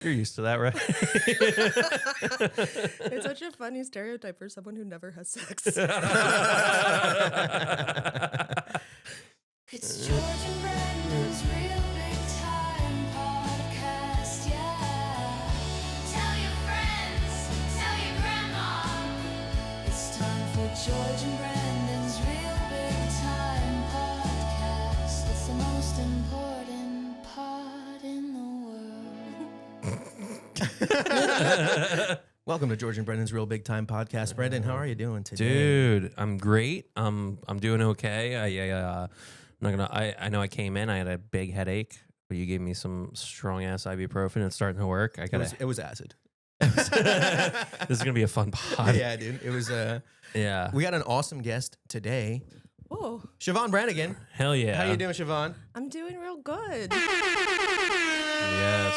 You're used to that, right? It's such a funny stereotype for someone who never has sex. It's George and Brendan's Real Big Time Podcast, yeah. Tell your friends, tell your grandma. It's time for George and Brendan's Real Big Time Podcast. It's the most important pod in the world. Welcome to George and Brendan's Real Big Time Podcast. Brendan, how are you doing today? Dude, I'm great. I'm doing okay. I'm not gonna. I know I came in. I had a big headache, but you gave me some strong ass ibuprofen. It's starting to work. It was acid. This is gonna be a fun pod. Yeah, dude. It was. Yeah. We got an awesome guest today, Whoa, Shevaun Brannigan. Hell yeah. How you doing, Shevaun? I'm doing real good. Yes.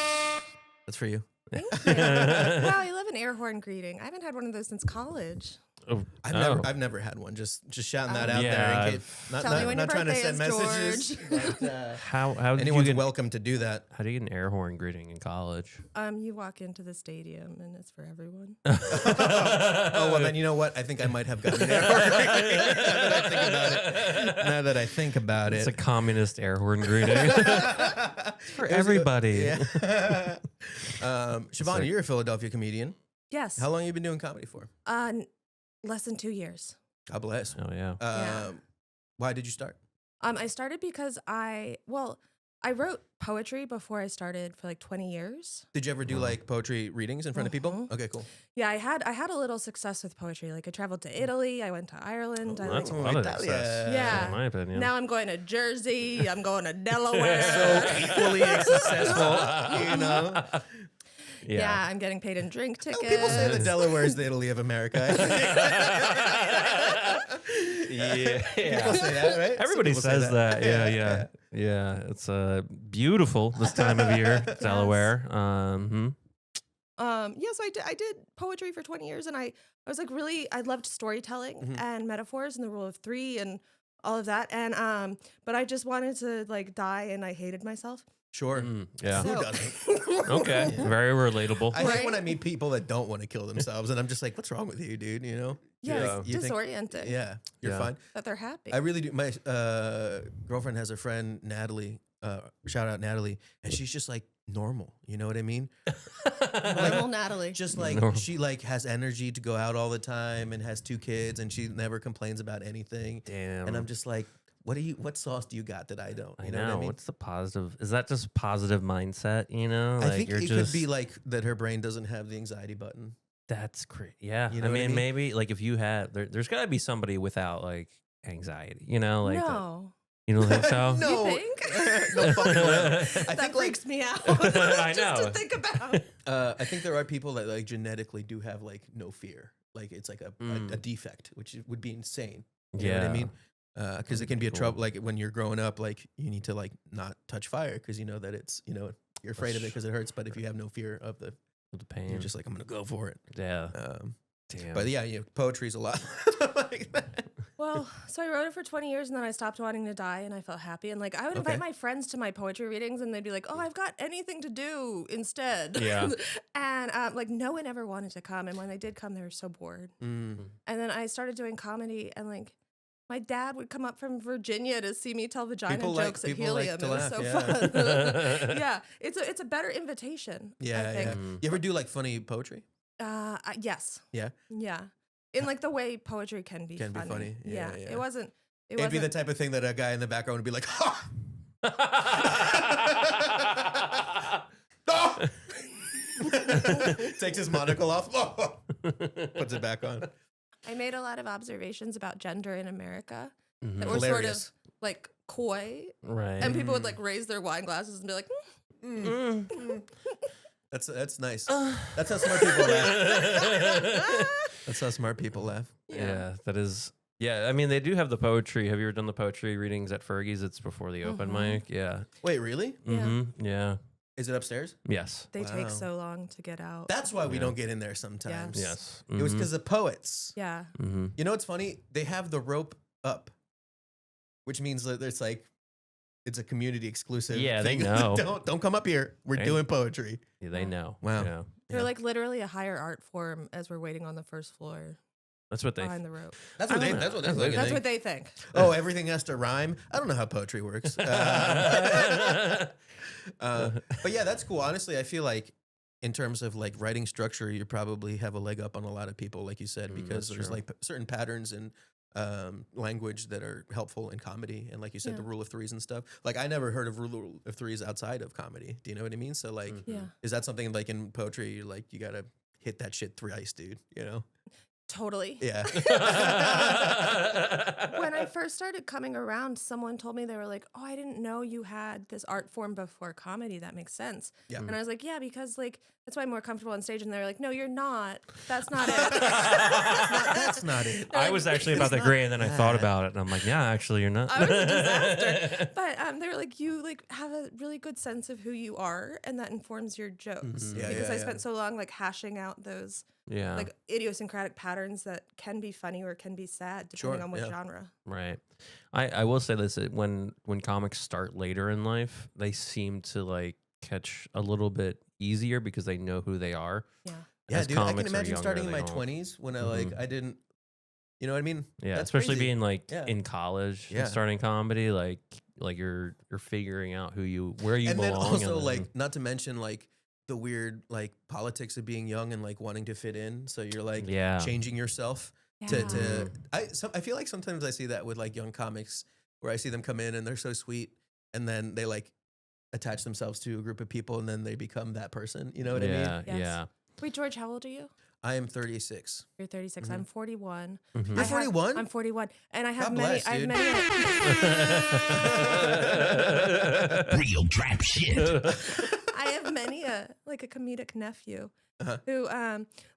That's for you. Thank you. Wow, you love an air horn greeting. I haven't had one of those since college. Oh, I've never had one. Just shouting that out Yeah. there. In case, Tell me when not your trying to birthday send is, messages. But, How did anyone's you get, welcome to do that. How do you get an air horn greeting in college? You walk into the stadium and it's for everyone. Oh well, then you know what? I think I might have gotten there. Now that I think about it, It's a communist air horn greeting for everybody. Yeah. Shevaun, you're a Philadelphia comedian. Yes. How long have you been doing comedy for? Less than 2 years. God bless. Oh yeah. Yeah. Why did you start? I started because I wrote poetry before I started for like 20 years. Did you ever do like poetry readings in front of people? Mhm. Okay, cool. Yeah, I had a little success with poetry. Like I traveled to Italy, I went to Ireland. I That's a like, lot of Italia. success. Yeah. In my opinion. now I'm going to Jersey. I'm going to Delaware. So equally successful, you know. Yeah, I'm getting paid in drink tickets. People say that Delaware is the Italy of America. Yeah. People say that, right? Everybody Some people says say that. Yeah. It's beautiful this time of year, Delaware. Yeah, so I did poetry for 20 years, and I was like I loved storytelling and metaphors and the rule of three and all of that, and but I just wanted to like die, and I hated myself. Sure. Yeah. Who So- doesn't? Okay. Very relatable. I hate Right? when I meet people that don't want to kill themselves, and I'm just like, "What's wrong with you, dude?" You know? Yeah, You think- disoriented. Yeah, you're Yeah. fine. That they're happy. I really do. My girlfriend has a friend, Natalie. Shout out Natalie, and she's just like normal. You know what I mean? Normal Natalie. Just like Normal. she like has energy to go out all the time and has 2 kids, and she never complains about anything. Damn. And I'm just like, what sauce do you got that I don't? I You know. know what I mean? What's the positive? Is that just positive mindset? You know, I think you're it just, could be like that. Her brain doesn't have the anxiety button. that's great. Yeah. You know I what I mean, mean? maybe like if you had, there's got to be somebody without like anxiety. You know, like that. no. You don't think so? No, You think? no fucking way. I That think like freaks me out. I Just know. to think about. I think there are people that like genetically do have like no fear. Like it's like a defect, which would be insane. You know what I mean? Because it can be a Cool. trouble. Like when you're growing up, like you need to like not touch fire because you know that it's you're afraid of it because it hurts. But if you have no fear of The pain. you're just like I'm gonna go for it. yeah. Damn. Damn. But yeah, poetry's a lot like that. Well, so I wrote it for 20 years, and then I stopped wanting to die, and I felt happy. And like I would invite Okay. my friends to my poetry readings, and they'd be like, "Oh, I've got anything to do instead." Yeah. And like no one ever wanted to come, and when they did come, they were so bored. And then I started doing comedy, and like my dad would come up from Virginia to see me tell vagina jokes at people like Helium. to It was laugh, so yeah. fun. Yeah, it's a better invitation. I Yeah, think. yeah. You ever do like funny poetry? Yes. Yeah. Yeah. In like the way poetry can be Can be funny. Yeah, yeah. It wasn't. It'd be the type of thing that a guy in the background would be like, "Ha! No!" Takes his monocle off, puts it back on. I made a lot of observations about gender in America that were Hilarious. sort of like coy, Right. and people would like raise their wine glasses and be like, That's nice. That's how smart people laugh. That's how smart people laugh. Yeah, that is. Yeah, I mean, they do have the poetry. Have you ever done the poetry readings at Fergie's? It's before the open mic. Yeah. Wait, really? Yeah. Yeah. Is it upstairs? Yes. They Wow. take so long to get out. That's why we don't get in there sometimes. Yes. It was because of poets. Yeah. You know what's funny? They have the rope up, which means that it's like it's a community exclusive. Yeah, they thing. know. don't come up here. We're Right. doing poetry. Yeah, they know. Wow. Yeah. They're Yeah. like literally a higher art form as we're waiting on the first floor That's what they. behind the rope. That's I what don't they. know. That's what they That's fucking That's think. what they think. Oh, everything has to rhyme. I don't know how poetry works. But yeah, that's cool. Honestly, I feel like in terms of like writing structure, you probably have a leg up on a lot of people, like you said, because that's there's true. like certain patterns and language that are helpful in comedy, and like you said, Yeah. the rule of threes and stuff. Like I never heard of rule of threes outside of comedy. Do you know what I mean? So like, Yeah. is that something like in poetry? Like you gotta hit that shit thrice, dude. You know? Totally. Yeah. When I first started coming around, someone told me, they were like, "Oh, I didn't know you had this art form before comedy. That makes sense." Yeah. And I was like, "Yeah, because like that's why I'm more comfortable on stage." And they're like, "No, you're not. That's not it." That's not it. I was actually about to agree, and then I thought that. about it, and I'm like, yeah, actually, you're not. I was a disaster. But they were like, "You like have a really good sense of who you are, and that informs your jokes." Yeah, Because yeah, I yeah. spent so long like hashing out those Yeah. like idiosyncratic patterns that can be funny or can be sad depending Sure, on what yeah. genre. Right. I will say this, when comics start later in life, they seem to like catch a little bit easier because they know who they are. Yeah. Yeah, As dude. I can comics are imagine younger, starting in they my don't. 20s when I like I didn't. You know what I mean? Yeah, That's especially crazy. being like Yeah. in college Yeah. and starting comedy, like you're figuring out where you And then belong. also and then- like not to mention like the weird like politics of being young and like wanting to fit in. So you're like yeah, changing yourself Yeah. to I feel like sometimes I see that with like young comics where I see them come in and they're so sweet and then they like attach themselves to a group of people and then they become that person. You know what I mean? yeah, Yes. yeah. Wait, George, how old are you? I am 36. You're 36. I'm 41. Mhm. You're I have- 41? I'm 41, and I have God many. bless, I have dude. many. Real trap shit. I have many like a comedic nephew Uh-huh. who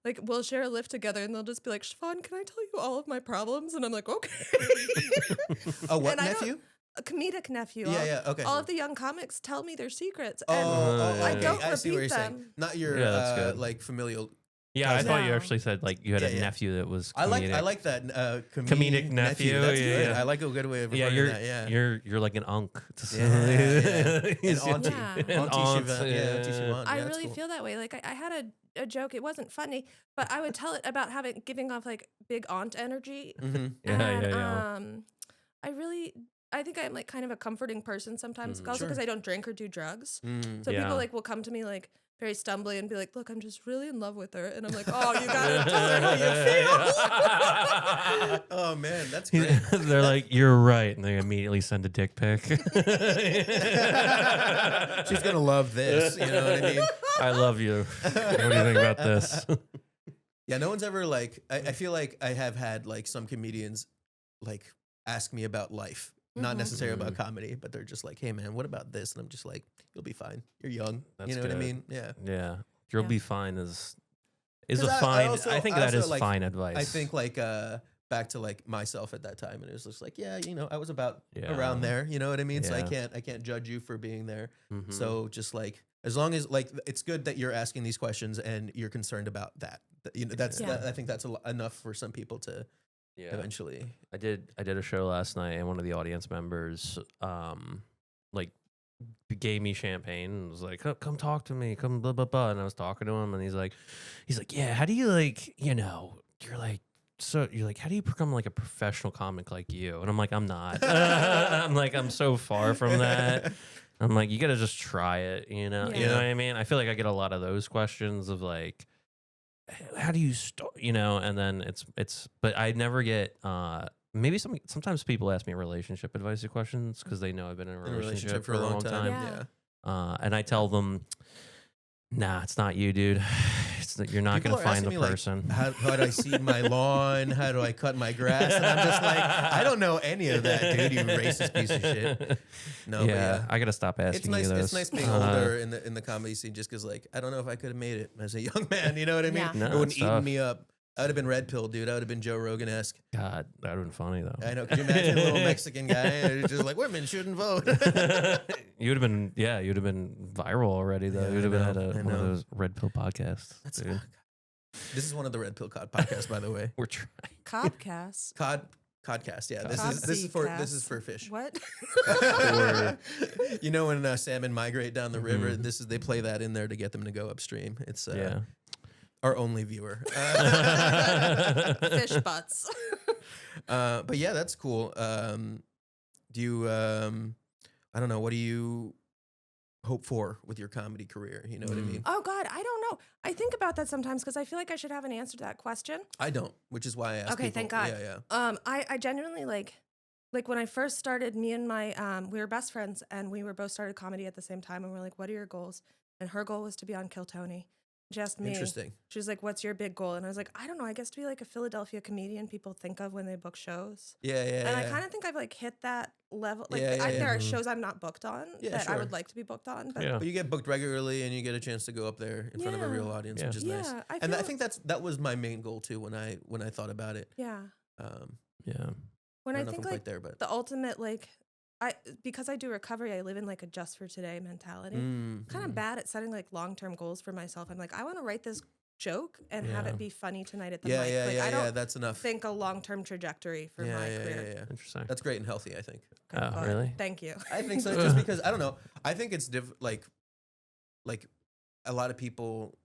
like we'll share a lift together, and they'll just be like, "Shevaun, can I tell you all of my problems?" And I'm like, "Okay." Oh, what And I don't- nephew? A comedic nephew. Yeah, all, yeah, okay. All of the young comics tell me their secrets, Oh, and I okay. don't I see what repeat you're saying. them. Not your Yeah, that's good. like familial. Yeah, I thought you No. actually said like you had Yeah, a yeah. nephew that was. I like comedic. that Comedic nephew, That's yeah, good. yeah. I like a good way of Yeah, referring to that. Yeah. you're like an unk. To Yeah, yeah. He's- An auntie. Yeah. An Auntie aunt, Shevaun. Yeah, Auntie Shevaun. I Yeah, that's really cool. feel that way. Like I had a joke. It wasn't funny, but I would tell it about giving off like big aunt energy. Mhm. Yeah. I think I'm like kind of a comforting person sometimes, also Sure. because I don't drink or do drugs. Mm. So Yeah. people like will come to me like very stumbly and be like, "Look, I'm just really in love with her," and I'm like, "Oh, you gotta tell her how you feel." Oh man, that's great. They're like, you're right, and they immediately send a dick pic. She's gonna love this. You know what I mean? I love you. What do you think about this? Yeah, no one's ever like. I feel like I have had like some comedians like ask me about life, not Mhm. necessarily about comedy, but they're just like, "Hey man, what about this?" And I'm just like, "You'll be fine. You're young. That's you know what I good. mean?" Yeah. Yeah, you'll Yeah. be fine. Is 'Cause a I fine. also- I think I that also, is like, fine advice. I think like back to like myself at that time, and it was just like, yeah, you know, I was about Yeah. around there. You know what I mean? So Yeah. I can't judge you for being there. Mhm. So just like as long as like it's good that you're asking these questions and you're concerned about that. You know, that's Yeah. that, I think that's enough for some people to yeah. eventually. I did a show last night, and one of the audience members, like, gave me champagne and was like, "Come talk to me, come blah blah blah." And I was talking to him, and he's like, "Yeah, how do you like, you're like." So you're like, how do you become like a professional comic like you? And I'm like, I'm not. I'm like, I'm so far from that. I'm like, you got to just try it, you know? You Yeah. know what I mean? I feel like I get a lot of those questions of like, how do you start, you know? And then but I never get, maybe sometimes people ask me relationship advice questions because they know I've been in a In a relationship for a long time. Yeah. And I tell them, nah, it's not you, dude. You're not People going to are find the asking me, like, person. How do I seed my lawn? How do I cut my grass? And I'm just like, I don't know any of that, dude. You racist piece of shit. No, but yeah, I got to stop asking it's nice. you those. It's nice being older in the comedy scene, just because like I don't know if I could have made it as a young man. You know what I mean? Yeah. No, It wouldn't it's eaten tough. me up. I would have been red pill, dude. I would have been Joe Rogan-esque. God, that would have been funny though. I know. Could you imagine a little Mexican guy who's just like, women shouldn't vote? You would have been, you would have been viral already though. Yeah, You would have I been had know, I one of know. those red pill podcasts. That's dude. This is one of the Red Pill Cod podcasts, by the way. We're trying. Codcast. Cod Codcast. Yeah, this is for fish. What? You know when salmon migrate down the river, they play that in there to get them to go upstream. It's our only viewer. Fish butts. But yeah, that's cool. Do you I don't know, what do you hope for with your comedy career? You know what I mean? Oh God, I don't know. I think about that sometimes because I feel like I should have an answer to that question. I don't, which is why I asked. Okay, people. thank God. Yeah. I genuinely like when I first started, me and my we were best friends and we were both started comedy at the same time, and we're like, what are your goals? And her goal was to be on Kill Tony. She asked me. Interesting. She was like, what's your big goal? And I was like, I don't know. I guess to be like a Philadelphia comedian people think of when they book shows. Yeah. And I kind of think I've like hit that level. Like there are shows I'm not booked on that I would like to be booked on. But But you get booked regularly and you get a chance to go up there in front of a real audience, which is nice. I think that was my main goal too when I thought about it. Yeah. When I I don't know think if I'm like quite there, but the ultimate because I do recovery, I live in like a just for today mentality. Kind of bad at setting like long-term goals for myself. I'm like, I want to write this joke and have it be funny tonight at the mic. I don't that's enough. think a long-term trajectory for my career. Yeah. Interesting. That's great and healthy, I think. Oh, really? Thank you. I think so, just because I don't know. I think it's like a lot of people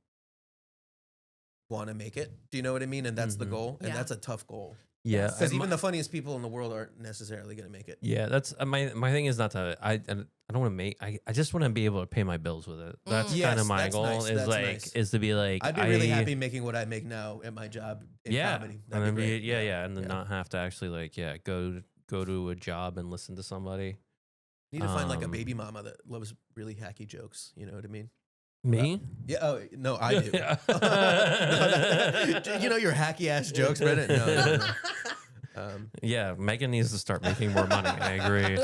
want to make it. Do you know what I mean? And that's the goal, and that's a tough goal. Yeah, because even the funniest people in the world aren't necessarily going to make it. Yeah, that's my thing is not to I don't want to make I just want to be able to pay my bills with it. That's kind of my goal is to be like I'd be really happy making what I make now at my job in comedy. That'd be great. And then not have to actually go to a job and listen to somebody. You need to find like a baby mama that loves really hacky jokes. You know what I mean? Me? Yeah. Oh no, I do. You know your hacky ass jokes, Brennan? No. Yeah, Megan needs to start making more money. I agree.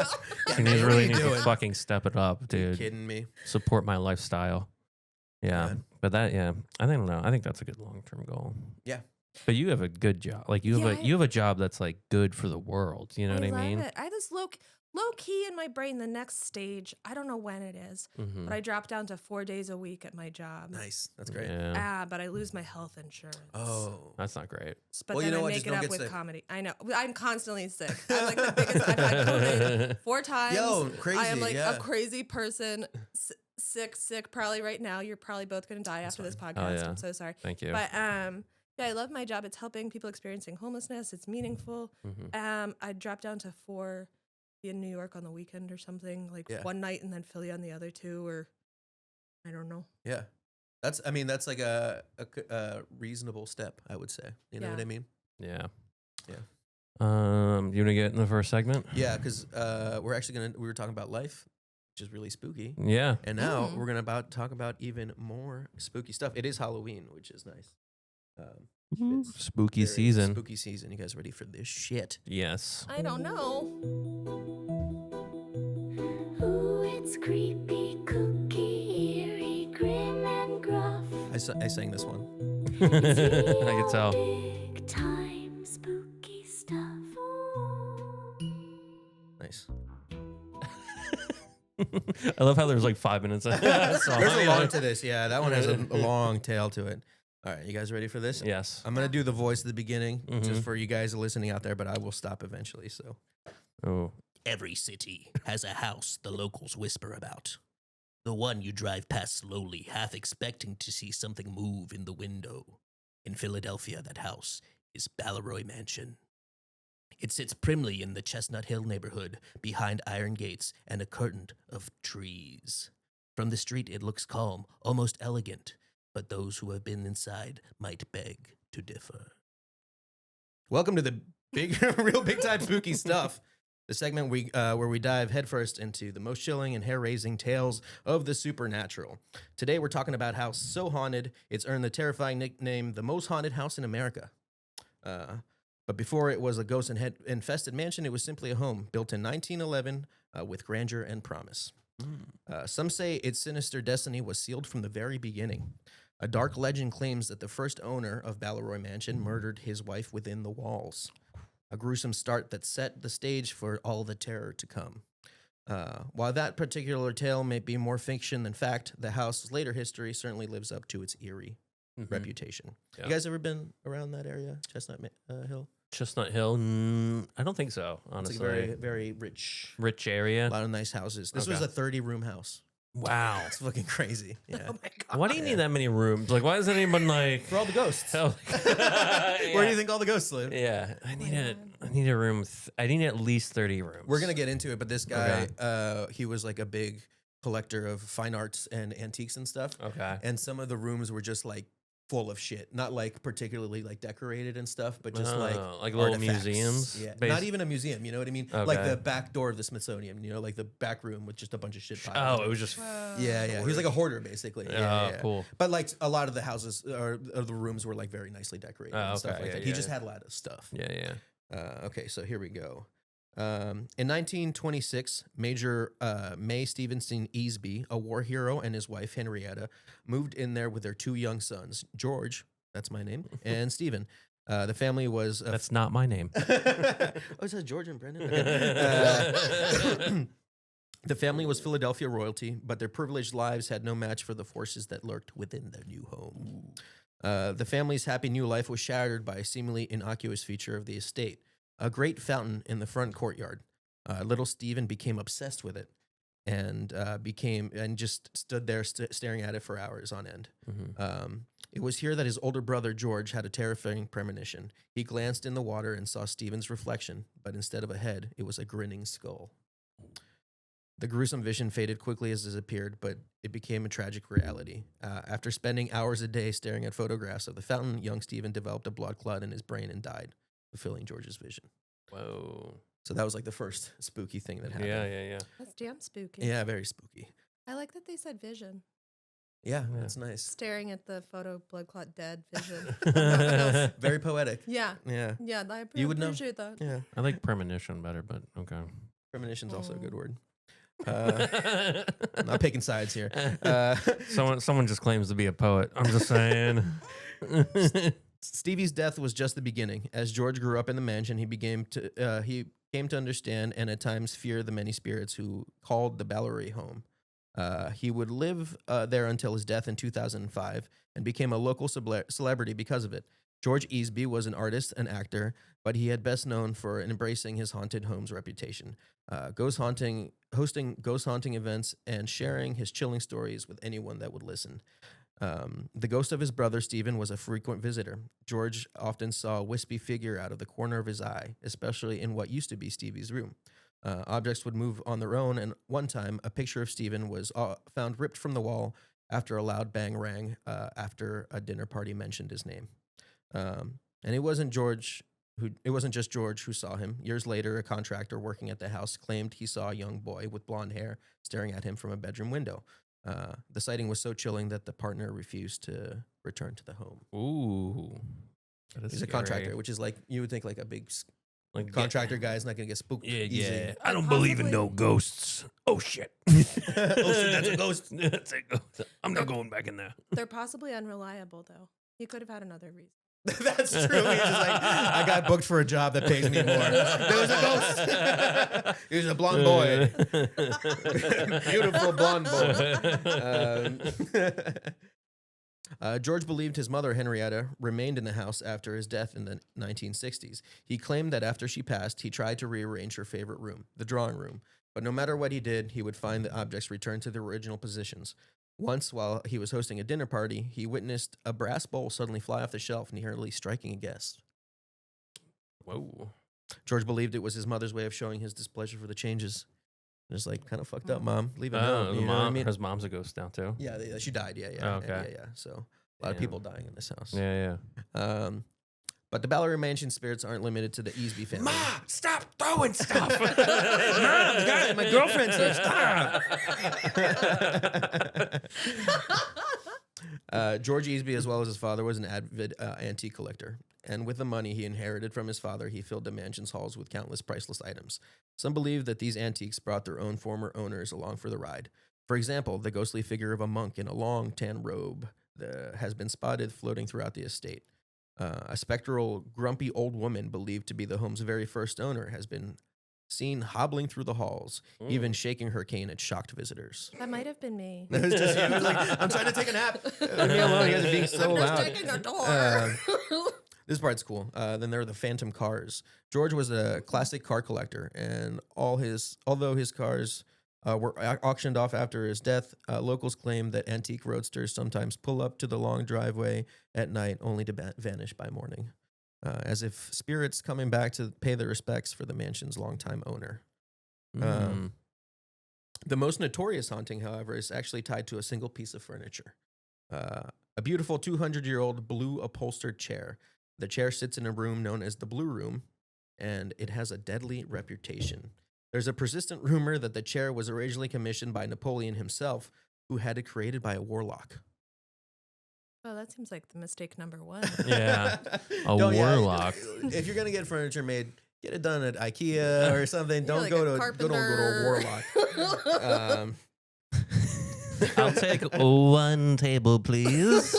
She really needs to fucking step it up, dude. Are you kidding me? Support my lifestyle. Yeah, but I don't know. I think that's a good long-term goal. Yeah. But you have a good job. Like you have a job that's like good for the world. You know what I mean? I have this low key in my brain. The next stage, I don't know when it is, but I drop down to 4 days a week at my job. Nice, that's great. Yeah. But I lose my health insurance. Oh, that's not great. But well, then you know I what? make Just it don't up get with sick. comedy. I know. I'm constantly sick. I'm like the biggest. I've had COVID 4 times. Yo, crazy. I am like a crazy person. Sick. Probably right now. You're probably both gonna die after this podcast. Oh, yeah. I'm so sorry. Thank you. But I love my job. It's helping people experiencing homelessness. It's meaningful. I dropped down to 4 in New York on the weekend or something, like one night, and then Philly on the other 2, or I don't know. Yeah, that's like a reasonable step, I would say. You know what I mean? Yeah. Yeah. You want to get in the first segment? Yeah, because we were talking about life, which is really spooky. Yeah. And now we're gonna talk about even more spooky stuff. It is Halloween, which is nice. Spooky season. Spooky season. You guys ready for this shit? Yes. I don't know. Ooh, it's creepy, kooky, eerie, grim and gruff. I sang this one. I can tell. Big time spooky stuff. Nice. I love how there's like 5 minutes. There's There's a long to this. Yeah, that one has a long tail to it. All right, you guys ready for this? Yes. I'm gonna do the voice at the beginning, just for you guys listening out there, but I will stop eventually. So, Every city has a house the locals whisper about. The one you drive past slowly, half expecting to see something move in the window. In Philadelphia, that house is Balleroy Mansion. It sits primly in the Chestnut Hill neighborhood, behind iron gates and a curtain of trees. From the street, it looks calm, almost elegant, but those who have been inside might beg to differ. welcome to the real big time spooky stuff. The segment where we dive headfirst into the most chilling and hair-raising tales of the supernatural. Today we're talking about a house so haunted it's earned the terrifying nickname the most haunted house in America. But before it was a ghost-infested mansion, it was simply a home built in 1911 with grandeur and promise. Some say its sinister destiny was sealed from the very beginning. A dark legend claims that the first owner of Balleroy Mansion murdered his wife within the walls. A gruesome start that set the stage for all the terror to come. While that particular tale may be more fiction than fact, the house's later history certainly lives up to its eerie reputation. Yeah. You guys ever been around that area, Chestnut Hill? Chestnut Hill. I don't think so. It's Honestly, like very, very rich. rich A area. lot of nice houses. This was Okay. a 30-room house. Wow. It's fucking crazy. Yeah. Oh my god. Why do you need that many rooms? Like, why isn't anyone like? For all the ghosts. Hell- Where do you think all the ghosts live? Yeah, I my need a. God. I need a room. I need at least 30 rooms. We're gonna get into it, but this guy, Okay. he was like a big collector of fine arts and antiques and stuff. Okay. And some of the rooms were just like full of shit, not like particularly like decorated and stuff, but just like little artifacts. museums. Yeah, bas- not even a museum. You know what I mean? Like Okay. the back door of the Smithsonian. You know, like the back room with just a bunch of shit. piled Oh, in it was just. Whoa. Yeah, yeah. He was like a hoarder, basically. Yeah, Cool. But like a lot of the houses or the rooms were like very nicely decorated Oh, and stuff okay, like yeah, that. He yeah, just yeah. had a lot of stuff. Yeah, yeah. Okay, so here we go. In 1926, Major May Stevenson Easby, a war hero, and his wife Henrietta moved in there with their 2 young sons, George, that's my name, and Stephen. The family was. That's not my name. Oh, it says George and Brendan. Okay. The family was Philadelphia royalty, but their privileged lives had no match for the forces that lurked within their new home. The family's happy new life was shattered by a seemingly innocuous feature of the estate, a great fountain in the front courtyard. Little Stephen became obsessed with it and just stood there staring at it for hours on end. It was here that his older brother George had a terrifying premonition. He glanced in the water and saw Stephen's reflection, but instead of a head, it was a grinning skull. The gruesome vision faded quickly as it appeared, but it became a tragic reality. After spending hours a day staring at photographs of the fountain, young Stephen developed a blood clot in his brain and died, fulfilling George's vision. Whoa. So that was like the first spooky thing that happened. Yeah, yeah, yeah. That's damn spooky. Yeah, very spooky. I like that they said vision. Yeah, Yeah. that's nice. Staring at the photo blood clot dead vision. Very poetic. Yeah. Yeah. Yeah, I You would know. appreciate that. Yeah. I like premonition better, but okay. Premonition's also a good Oh. word. I'm not picking sides here. Someone just claims to be a poet. I'm just saying. Stevie's death was just the beginning. As George grew up in the mansion, he came to understand and at times fear the many spirits who called the Ballery home. He would live there until his death in 2005 and became a local celebrity because of it. George Easby was an artist and actor, but he had best known for embracing his haunted home's reputation, hosting ghost haunting events and sharing his chilling stories with anyone that would listen. The ghost of his brother Stephen was a frequent visitor. George often saw a wispy figure out of the corner of his eye, especially in what used to be Stevie's room. Objects would move on their own, and one time a picture of Stephen was found ripped from the wall after a loud bang rang after a dinner party mentioned his name. And it wasn't just George who saw him. Years later, a contractor working at the house claimed he saw a young boy with blonde hair staring at him from a bedroom window. The sighting was so chilling that the partner refused to return to the home. Ooh. That is He's a scary. contractor, which is like, you would think like a big Like contractor guy is not going to get spooked Yeah, easy. yeah. I don't Possibly- believe in no ghosts. Oh shit. Oh, shit, that's a ghost. That's a ghost. I'm not going back in there. They're possibly unreliable, though. He could have had another reason. That's true. He's just like, I got booked for a job that pays me more. There was a ghost. He was a blonde boy. Beautiful blonde boy. George believed his mother, Henrietta, remained in the house after his death in the 1960s. He claimed that after she passed, he tried to rearrange her favorite room, the drawing room. But no matter what he did, he would find the objects returned to their original positions. Once, while he was hosting a dinner party, he witnessed a brass bowl suddenly fly off the shelf, nearly striking a guest. Whoa. George believed it was his mother's way of showing his displeasure for the changes. It's like, kind of fucked up, Mom. Leave it Oh, alone. the You know what I mom, mean? his mom's a ghost now too. Yeah, she died. Yeah, yeah. Oh, and okay. yeah. So a lot of Damn. people dying in this house. Yeah, yeah. But the Ballery Mansion spirits aren't limited to the Easby family. Stop throwing stuff. Mom, my girlfriend's here. Stop. George Easby, as well as his father, was an avid antique collector. And with the money he inherited from his father, he filled the mansion's halls with countless priceless items. Some believe that these antiques brought their own former owners along for the ride. For example, the ghostly figure of a monk in a long tan robe has been spotted floating throughout the estate. A spectral, grumpy old woman believed to be the home's very first owner has been seen hobbling through the halls, even shaking her cane at shocked visitors. That might have been me. It was just you. It was like, I'm trying to take a nap. Leave me alone. You guys are being so I'm just loud. taking a tour. This part's cool. Then there are the phantom cars. George was a classic car collector, and although his cars were auctioned off after his death, locals claim that antique roadsters sometimes pull up to the long driveway at night only to vanish by morning, as if spirits coming back to pay their respects for the mansion's longtime owner. The most notorious haunting, however, is actually tied to a single piece of furniture. A beautiful 200-year-old blue upholstered chair. The chair sits in a room known as the Blue Room, and it has a deadly reputation. There's a persistent rumor that the chair was originally commissioned by Napoleon himself, who had it created by a warlock. Oh, that seems like the mistake number one. Yeah. A Don't- yeah, warlock. if you're gonna get furniture made, get it done at IKEA or something. Don't like go a to carpenter. warlock. I'll take one table, please.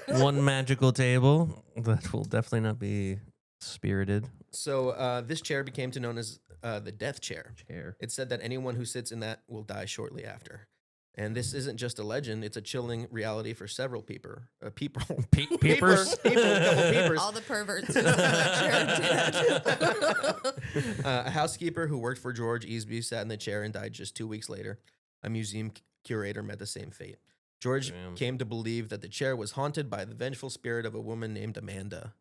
One magical table. That will definitely not be spirited. So this chair became known as the death chair. Chair. It's said that anyone who sits in that will die shortly after. And this isn't just a legend; it's a chilling reality for several people. Peepers? People, couple peepers. All the perverts who sit in that chair dead. A housekeeper who worked for George Easby sat in the chair and died just 2 weeks later. A museum curator met the same fate. George came to believe that the chair was haunted by the vengeful spirit of a woman named Amanda.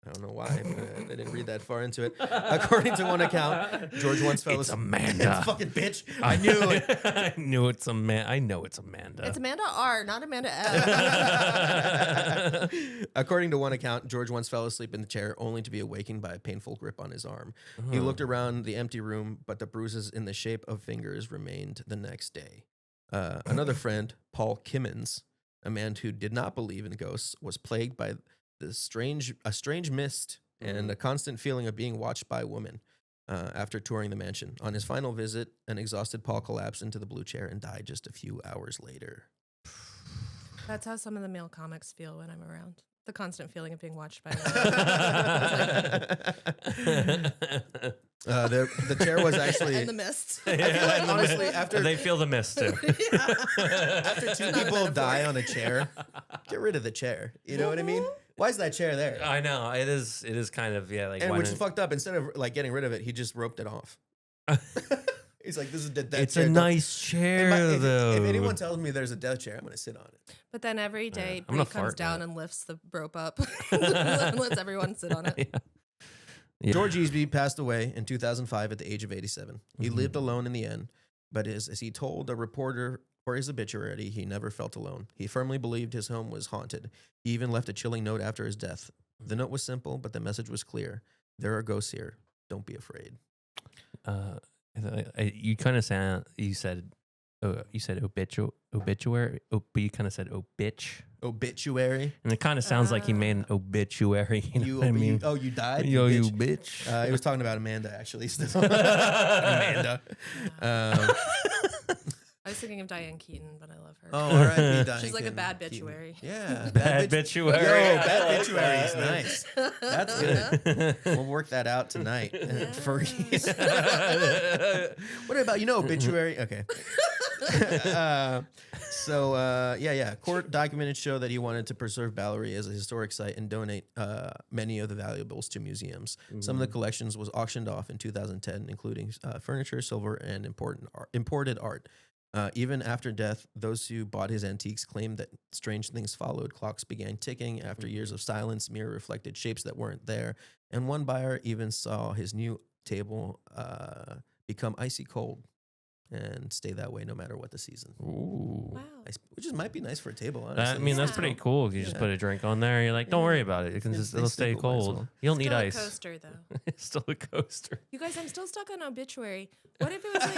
I don't know why. I didn't read that far into it. According to one account, George once fell It's asleep. Amanda. It's fucking bitch. I knew it. I knew it's Amanda. I know it's Amanda. It's Amanda R, not Amanda F. According to one account, George once fell asleep in the chair only to be awakened by a painful grip on his arm. He looked around the empty room, but the bruises in the shape of fingers remained the next day. Another friend, Paul Kimmins, a man who did not believe in ghosts, was plagued by a strange mist and a constant feeling of being watched by a woman after touring the mansion. On his final visit, an exhausted Paul collapsed into the blue chair and died just a few hours later. That's how some of the male comics feel when I'm around. The constant feeling of being watched by The chair was actually... and the mist. I feel like, honestly, after... They feel the mist too. After two people die on a chair, get rid of the chair. You know what I mean? Why is that chair there? I know it is. It is kind of like. And why which is not- fucked up. Instead of like getting rid of it, he just roped it off. He's like, "This is dead It's chair. a Don't-" nice chair, though. If anyone tells me there's a death chair, I'm gonna sit on it. But then every day, I'm gonna Bree comes fart, down man. and lifts the rope up and lets everyone sit on it. Yeah. George Easby passed away in 2005 at the age of 87. He Mm-hmm. lived alone in the end, but as he told a reporter for his obituary, he never felt alone. He firmly believed his home was haunted. He even left a chilling note after his death. The note was simple, but the message was clear. There are ghosts here. Don't be afraid. You kind of sound. You said obituary. But you kind of said bitch, Obituary. and it kind of sounds like he made an obituary. You know what I mean? You died? Yo, you bitch. bitch. He was talking about Amanda, actually. Still. Amanda. I was thinking of Diane Keaton, but I love her. Oh, all right. She's like a bad bituary. Yeah. Bad bitch- obituary. Yo, bad obituary is nice. That's good. We'll work that out tonight. Furries. What about, obituary? Okay. Court documents show that he wanted to preserve Ballery as a historic site and donate many of the valuables to museums. Some of the collections was auctioned off in 2010, including furniture, silver, and imported art. Even after death, those who bought his antiques claimed that strange things followed. Clocks began ticking after years of silence, mirror reflected shapes that weren't there, and one buyer even saw his new table become icy cold and stay that way no matter what the season. Ooh. Wow. Which might be nice for a table, honestly. I mean, that's Yeah. pretty cool. You just put a drink on there. You're like, don't worry about it. It can just They it'll stay stable, might as cold. well. You don't need Still a ice. coaster, though. It's still a coaster. You guys, I'm still stuck on obituary. What if it was like,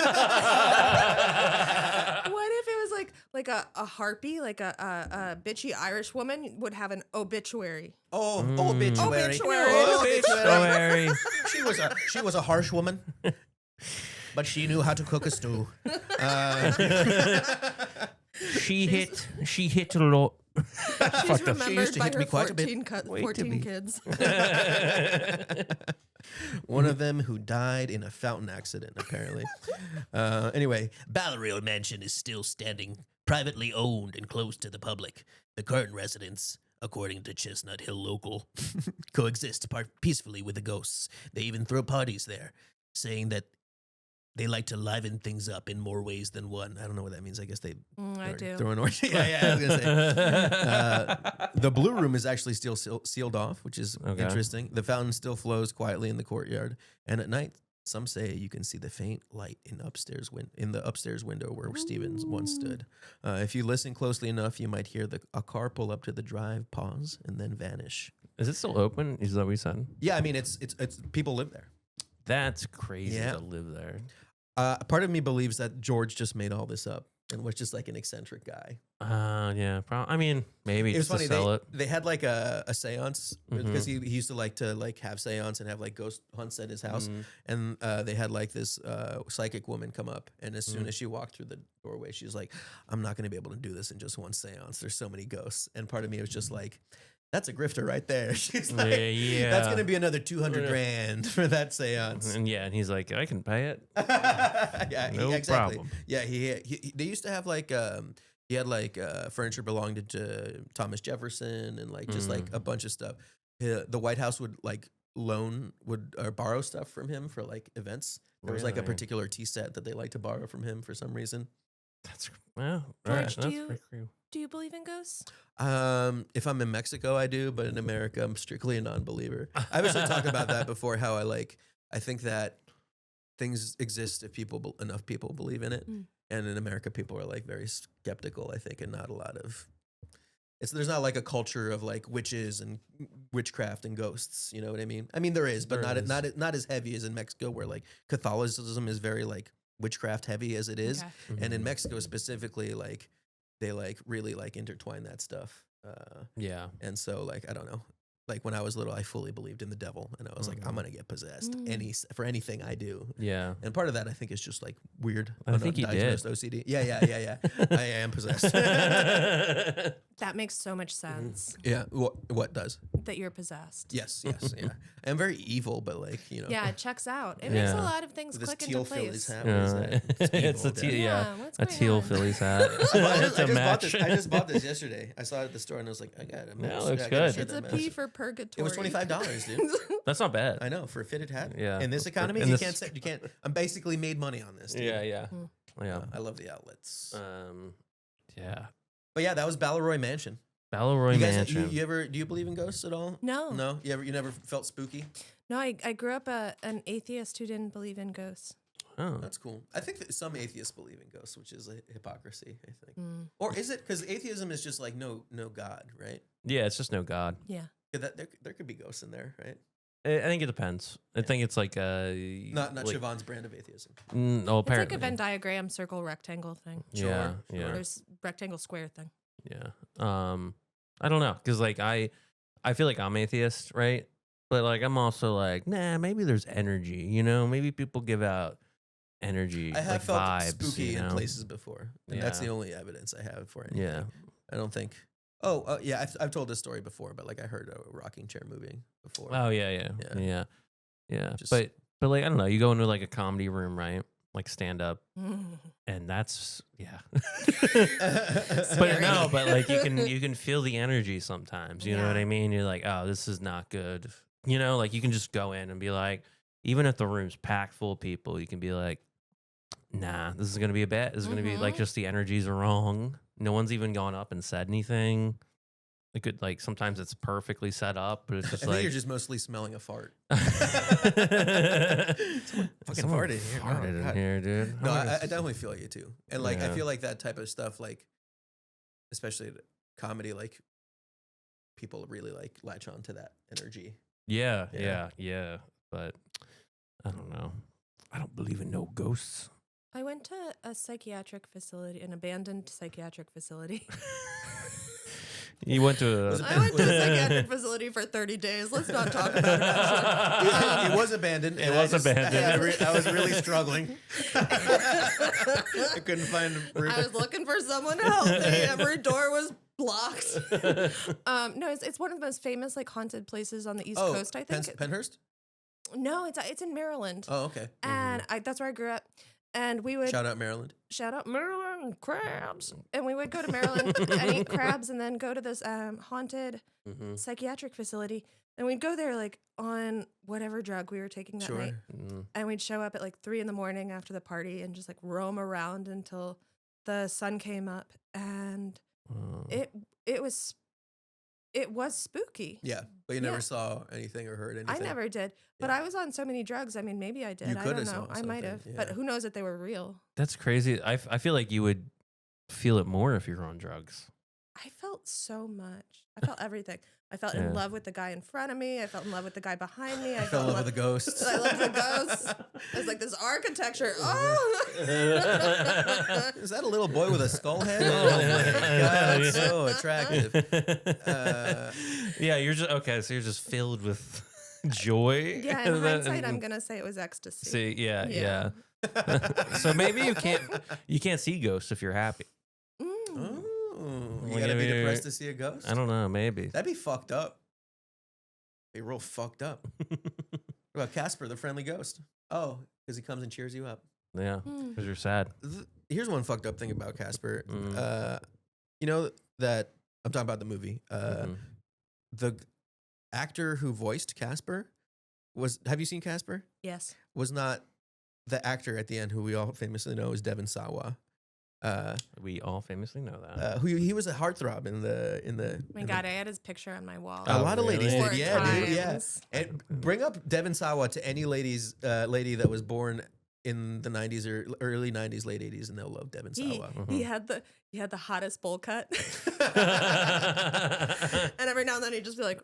what if it was like a harpy, like a bitchy Irish woman would have an obituary? Oh, obituary. Obituary. Obituary. She was a harsh woman, but she knew how to cook a stew. She hit a lot. She's She remembered used to by hit her me quite a bit. 14 kids. One of them who died in a fountain accident, apparently. Anyway, Ballery Mansion is still standing, privately owned and closed to the public. The current residents according to Chestnut Hill Local, coexist peacefully with the ghosts. They even throw parties there, saying that they like to liven things up in more ways than one. I don't know what that means. I guess they I do. throw an orgy. yeah, I was gonna say. The blue room is actually still sealed off, which is Okay. interesting. The fountain still flows quietly in the courtyard, and at night, some say you can see the faint light in the upstairs window where Stevens once stood. If you listen closely enough, you might hear a car pull up to the drive, pause, and then vanish. Is it still open? Is that what we said? Yeah, I mean, it's people live there. That's crazy Yeah. to live there. Part of me believes that George just made all this up and was just like an eccentric guy. Yeah. I mean, maybe It was just funny. to sell it. They had like a seance because he used to like have seance and have like ghost hunts at his house. Mhm. And they had like this psychic woman come up. And as soon as she walked through the doorway, she was like, I'm not going to be able to do this in just one seance. There's so many ghosts. And part of me was just like, that's a grifter right there. She's like, Yeah. that's going to be another 200 grand for that seance. And and he's like, I can pay it. Yeah, No exactly. problem. Yeah, they used to have like he had like furniture belonged to Thomas Jefferson and like just like a bunch of stuff. The White House would like borrow stuff from him for like events. There was like a Really? particular tea set that they like to borrow from him for some reason. That's well. George, Right. do That's you- pretty cool. Do you believe in ghosts? If I'm in Mexico, I do, but in America, I'm strictly a non-believer. I've actually talked about that before. How I think that things exist if enough people believe in it, and in America, people are like very skeptical. I think, and not a lot of. There's not like a culture of like witches and witchcraft and ghosts. You know what I mean? I mean there is, but There is. not as heavy as in Mexico, where like Catholicism is very like witchcraft heavy as it is, Okay. and in Mexico specifically, like. They like really like intertwine that stuff. Yeah. And so like, I don't know, like when I was little, I fully believed in the devil and I was like, I'm going to get possessed for anything I do. Yeah. And part of that I think is just like weird. I think he did. undiagnosed OCD. Yeah. I am possessed. That makes so much sense Yeah. What does? that you're possessed. Yes. Yeah. I'm very evil, but like, Yeah, it checks out. It makes a Yeah. lot of things this click teal into Phillies place. hat. What is that? It's a evil, teal. yeah. Yeah. what's A going teal on? Phillies hat. I It's a match. I just bought this yesterday. I saw it at the store and I was like, I got it. Yeah, it looks I gotta good. share It's that a mess. P for purgatory. It was $25, dude. That's not bad. I know, for a fitted hat. Yeah. In this economy, In you this- can't. I'm basically made money on this. Dude. Yeah. Yeah. I love the outlets. Yeah. But yeah, that was Balleroy Mansion. Balleroy You guys, Mansion. do you believe in ghosts at all? No. No, you never felt spooky? No, I grew up an atheist who didn't believe in ghosts. Oh. That's cool. I think that some atheists believe in ghosts, which is a hypocrisy. I think, Mm, or is it because atheism is just like no God, right? Yeah. It's just no God. yeah. There could be ghosts in there, right? I think it depends. I think it's like Not like, Siobhan's brand of atheism. Oh, It's like apparently. a Venn diagram, circle, rectangle thing. Yeah. Sure, Yeah. There's rectangle, square thing. Yeah. I don't know, because like I feel like I'm atheist, right? But like I'm also like, nah, maybe there's energy, you know? Maybe people give out energy, I have like felt vibes, spooky you in know? places before, and that's Yeah. the only evidence I have for anything. Yeah. I don't think. Oh, yeah, I've told this story before, but like I heard a rocking chair moving before. Oh yeah. Just- But like I don't know, you go into like a comedy room, right? Like stand up, Mm. and that's yeah. Scary. But no, but like you can feel the energy sometimes. You know what Yeah. I mean? You're like, oh, this is not good. You know, like you can just go in and be like, even if the room's packed full of people, you can be like, nah, this is gonna be a bet. This is gonna be like just the energies are wrong. No one's even gone up and said anything. It could like sometimes it's perfectly set up, but it's I just think like you're just mostly smelling a fart. Someone Fucking farted in here. farted Oh, in God. here, dude. No, Oh, I this- definitely feel you too, and like I Yeah. feel like that type of stuff, like especially comedy, like people really like latch on to that energy. Yeah, Yeah. yeah. But I don't know. I don't believe in no ghosts. I went to a psychiatric facility, an abandoned psychiatric facility. You went to Was a it I went to a psychiatric facility for 30 days. Let's not talk about it. actually. It was abandoned. It and was abandoned. I was really struggling. I couldn't find a room. I was looking for someone to help me. Every door was blocked. No, it's one of the most famous like haunted places on the East Coast. I think. Penhurst. No, it's in Maryland, Oh, okay. and that's where I grew up. And we would Shout out Maryland. shout out Maryland crabs. And we would go to Maryland and eat crabs and then go to this haunted Mm-hmm. psychiatric facility. And we'd go there like on whatever drug we were taking that night. Mm. And we'd show up at like 3 a.m. after the party and just like roam around until the sun came up. And it was spooky. Yeah, but you never Yeah. saw anything or heard anything. I never did. But Yeah. I was on so many drugs. I mean, maybe I did. You I coulda don't know. saw I might have. something, But yeah. who knows if they were real? That's crazy. I feel like you would feel it more if you were on drugs. I felt so much. I felt everything. I felt Yeah. in love with the guy in front of me. I felt in love with the guy behind me. I I fell in love with the ghosts. I loved the ghosts. It was like this architecture. Oh! Is that a little boy with a skull head? Oh Oh my god, that's so attractive. Yeah, you're just okay. So you're just filled with joy. Yeah, in and then- hindsight, I'm gonna say it was ecstasy. see. Yeah, Yeah. yeah. So maybe you can't see ghosts if you're happy. Mm. Oh, you Well, gotta be maybe- depressed to see a ghost? I don't know. Maybe. That'd be fucked up. Be real fucked up. What about Casper, the friendly ghost? Oh, because he comes and cheers you up. Yeah, Mm. because you're sad. Here's one fucked up thing about Casper. Mm. You know that I'm talking about the movie. Mhm. The actor who voiced Casper was. Have you seen Casper? Yes. Was not the actor at the end who we all famously know as Devon Sawa. We all famously know that. Who he was a heartthrob in the. Oh my God, I had his picture on my wall. A Oh, lot of ladies really? did, yeah, dude, yeah. Times. And bring up Devon Sawa to any lady that was born in the 90s or early 90s, late 80s, and they'll love Devon He, Sawa. he had the hottest bowl cut. And every now and then he'd just be like,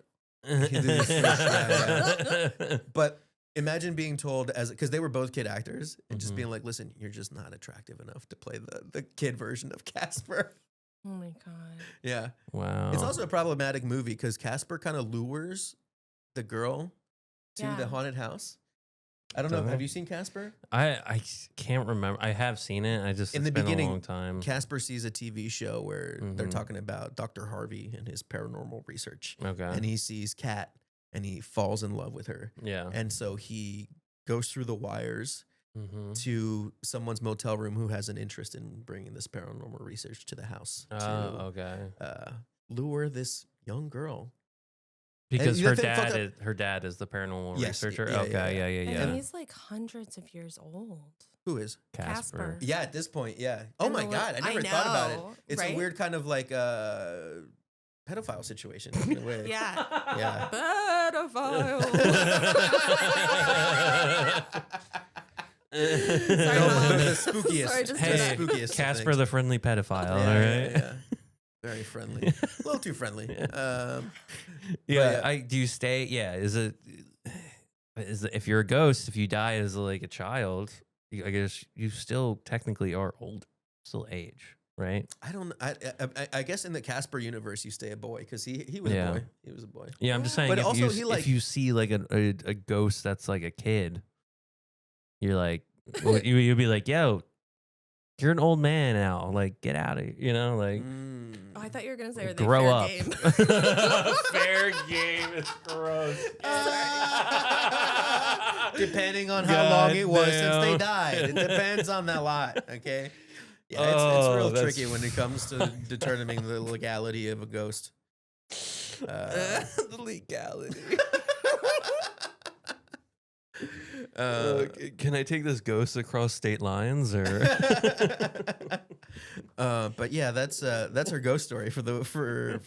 But imagine being told because they were both kid actors and just Mhm. being like, listen, you're just not attractive enough to play the kid version of Casper. oh my God. Yeah. Wow. It's also a problematic movie because Casper kind of lures the girl to the Yeah. haunted house. I don't know. Does Have it? you seen Casper? I can't remember. I have seen it. I just In it's the been beginning, a long time. Casper sees a TV show where they're Mhm. talking about Dr. Harvey and his paranormal research. Okay. And he sees Kat and he falls in love with her. Yeah. And so he goes through the wires Mm-hmm. to someone's motel room who has an interest in bringing this paranormal research to the house Oh, to okay. lure this young girl. Because you her think fucked dad is the paranormal Yes, researcher. yeah, Okay. yeah, Yeah. Yeah. And Yeah. he's like hundreds of years old. Who is? Casper. Yeah, at this point, yeah. Oh And my the God, I I never thought about it. know, It's a right? weird kind of like pedophile situation in a way. Yeah. Yeah. Pedophile. No, Mom. the spookiest. Sorry, just Hey, do that. spookiest. of Casper things. the friendly pedophile. Yeah, all yeah, right. yeah. Very friendly. A little too friendly. Yeah. yeah. Do you stay? Yeah. Is it if you're a ghost, if you die as like a child, I guess you still technically are old, still age, right? I don't. I guess in the Casper universe, you stay a boy because he was Yeah. a boy. He was a boy. Yeah, I'm just saying. But if also you, he, like- if you see like a ghost that's like a kid, you're like, you'd be like, yo, you're an old man now. Like, get out of here. You know, like. Oh, I thought you were gonna say are they Grow fair up. game? Fair game is gross. Depending on how God long it was since they damn. died, it depends on that lot. Okay. Yeah, Oh, it's real that's- tricky when it comes to determining the legality of a ghost. The legality. Can I take this ghost across state lines or? But yeah, that's our ghost story for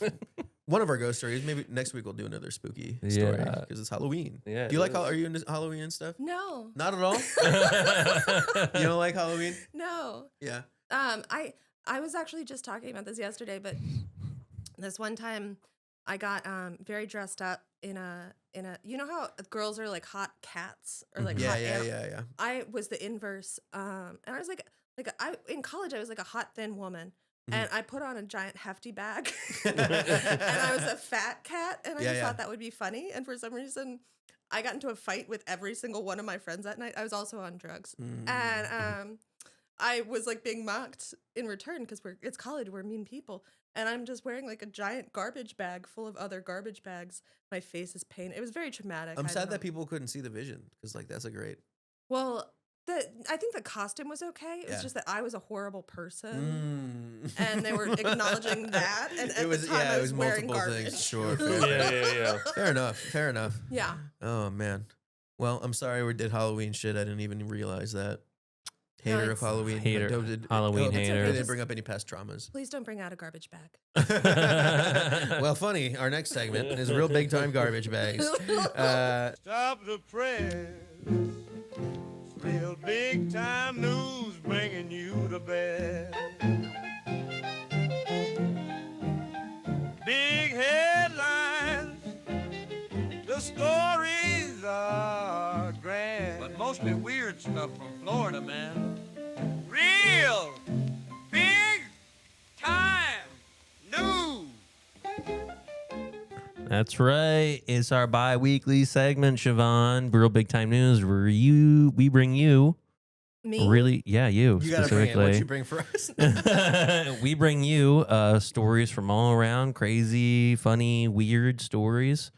one of our ghost stories. Maybe next week we'll do another spooky story Yeah. because it's Halloween. Yeah, Do you it like? is. Are you into Halloween and stuff? No. Not at all. You don't like Halloween? No. Yeah. I was actually just talking about this yesterday, but this one time I got very dressed up in a you know how girls are like hot cats or like Yeah, hot yeah, yeah. I was the inverse. And I was like I in college I was like a hot thin woman. Mm-hmm. And I put on a giant hefty bag and I was a fat cat and I Yeah, just yeah. thought that would be funny. And for some reason I got into a fight with every single one of my friends that night. I was also on drugs. Mm. And I was like being mocked in return because it's college, we're mean people. And I'm just wearing like a giant garbage bag full of other garbage bags. My face is painted. It was very traumatic. I'm I sad don't that know. people couldn't see the vision because like that's a great. Well, I think the costume was okay. It was Yeah. just that I was a horrible person, Mm. and they were acknowledging that. And at It was the time, I it was was wearing multiple garbage. things. Sure. Yeah. Fair enough. Fair enough. Yeah. Oh man. Well, I'm sorry we did Halloween shit. I didn't even realize that. Hater of it's- Halloween. Hater. I Halloween hope hater. They Just- didn't bring up any past traumas. Please don't bring out a garbage bag. Well, funny. Our next segment is real big time garbage bags. Stop the press. Real big time news bringing you the best. Big headlines. The stories are grand. But mostly weird stuff from Florida, man. Real big time news. That's right. It's our bi-weekly segment, Shevaun. Real big time news. Where we bring you Me? really, yeah, you You gotta bring it. What specifically. you bring for us? We bring you stories from all around, crazy, funny, weird stories.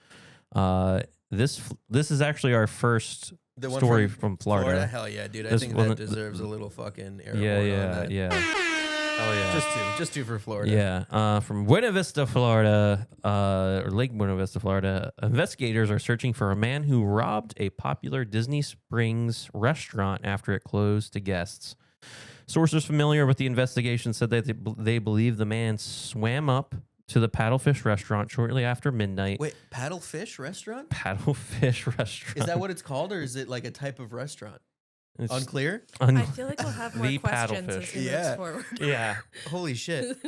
This is actually our first The one story from Florida. Hell yeah, dude. I This think one- that deserves a little fucking air Yeah, horn on yeah, that. yeah. Oh yeah. Just two for Florida. Yeah, from Buena Vista, Florida, or Lake Buena Vista, Florida, investigators are searching for a man who robbed a popular Disney Springs restaurant after it closed to guests. Sources familiar with the investigation said that they believe the man swam up to the Paddlefish restaurant shortly after midnight. Wait, Paddlefish Restaurant? Paddlefish restaurant. Is that what it's called, or is it like a type of restaurant? It's Unclear? I feel like we'll have more The questions paddlefish. as he Yeah. moves forward. yeah. Holy shit.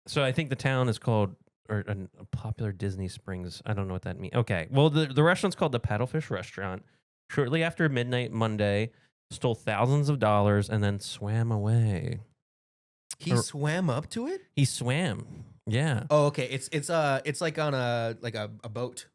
So I think the town is called, or a popular Disney Springs. I don't know what that means. Okay. Well, the restaurant's called the Paddlefish Restaurant. Shortly after midnight Monday, stole thousands of dollars and then swam away. He swam up to it? He swam. Yeah. Oh, okay. It's like on a boat.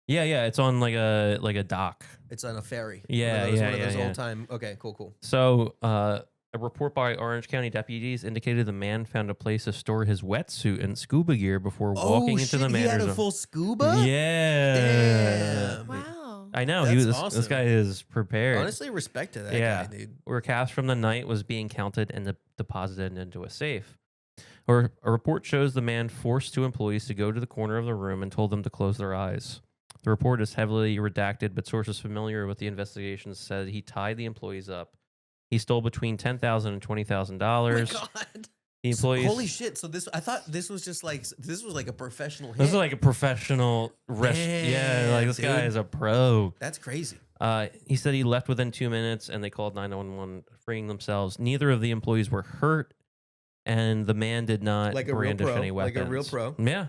Yeah. It's on like a dock. It's on a ferry. Yeah, One of yeah, those yeah. old time. Okay, cool. So a report by Orange County deputies indicated the man found a place to store his wetsuit and scuba gear before walking into the He manager's had a office. full scuba? Yeah. Damn. Wow. I know. That's This awesome. guy is prepared. Honestly, respect to that Yeah. guy, dude. Where cash from the night was being counted and deposited into a safe. Or a report shows the man forced two employees to go to the corner of the room and told them to close their eyes. The report is heavily redacted, but sources familiar with the investigation said he tied the employees up. He stole between $10,000 and $20,000. Oh my God. The employees. Holy shit! So I thought this was just like a professional hit. This is like a professional Yeah, like this guy dude. is a pro. That's crazy. He said he left within 2 minutes and they called 911, freeing themselves. Neither of the employees were hurt, and the man did not Like a real brandish pro. any Like weapons. a real pro. Yeah.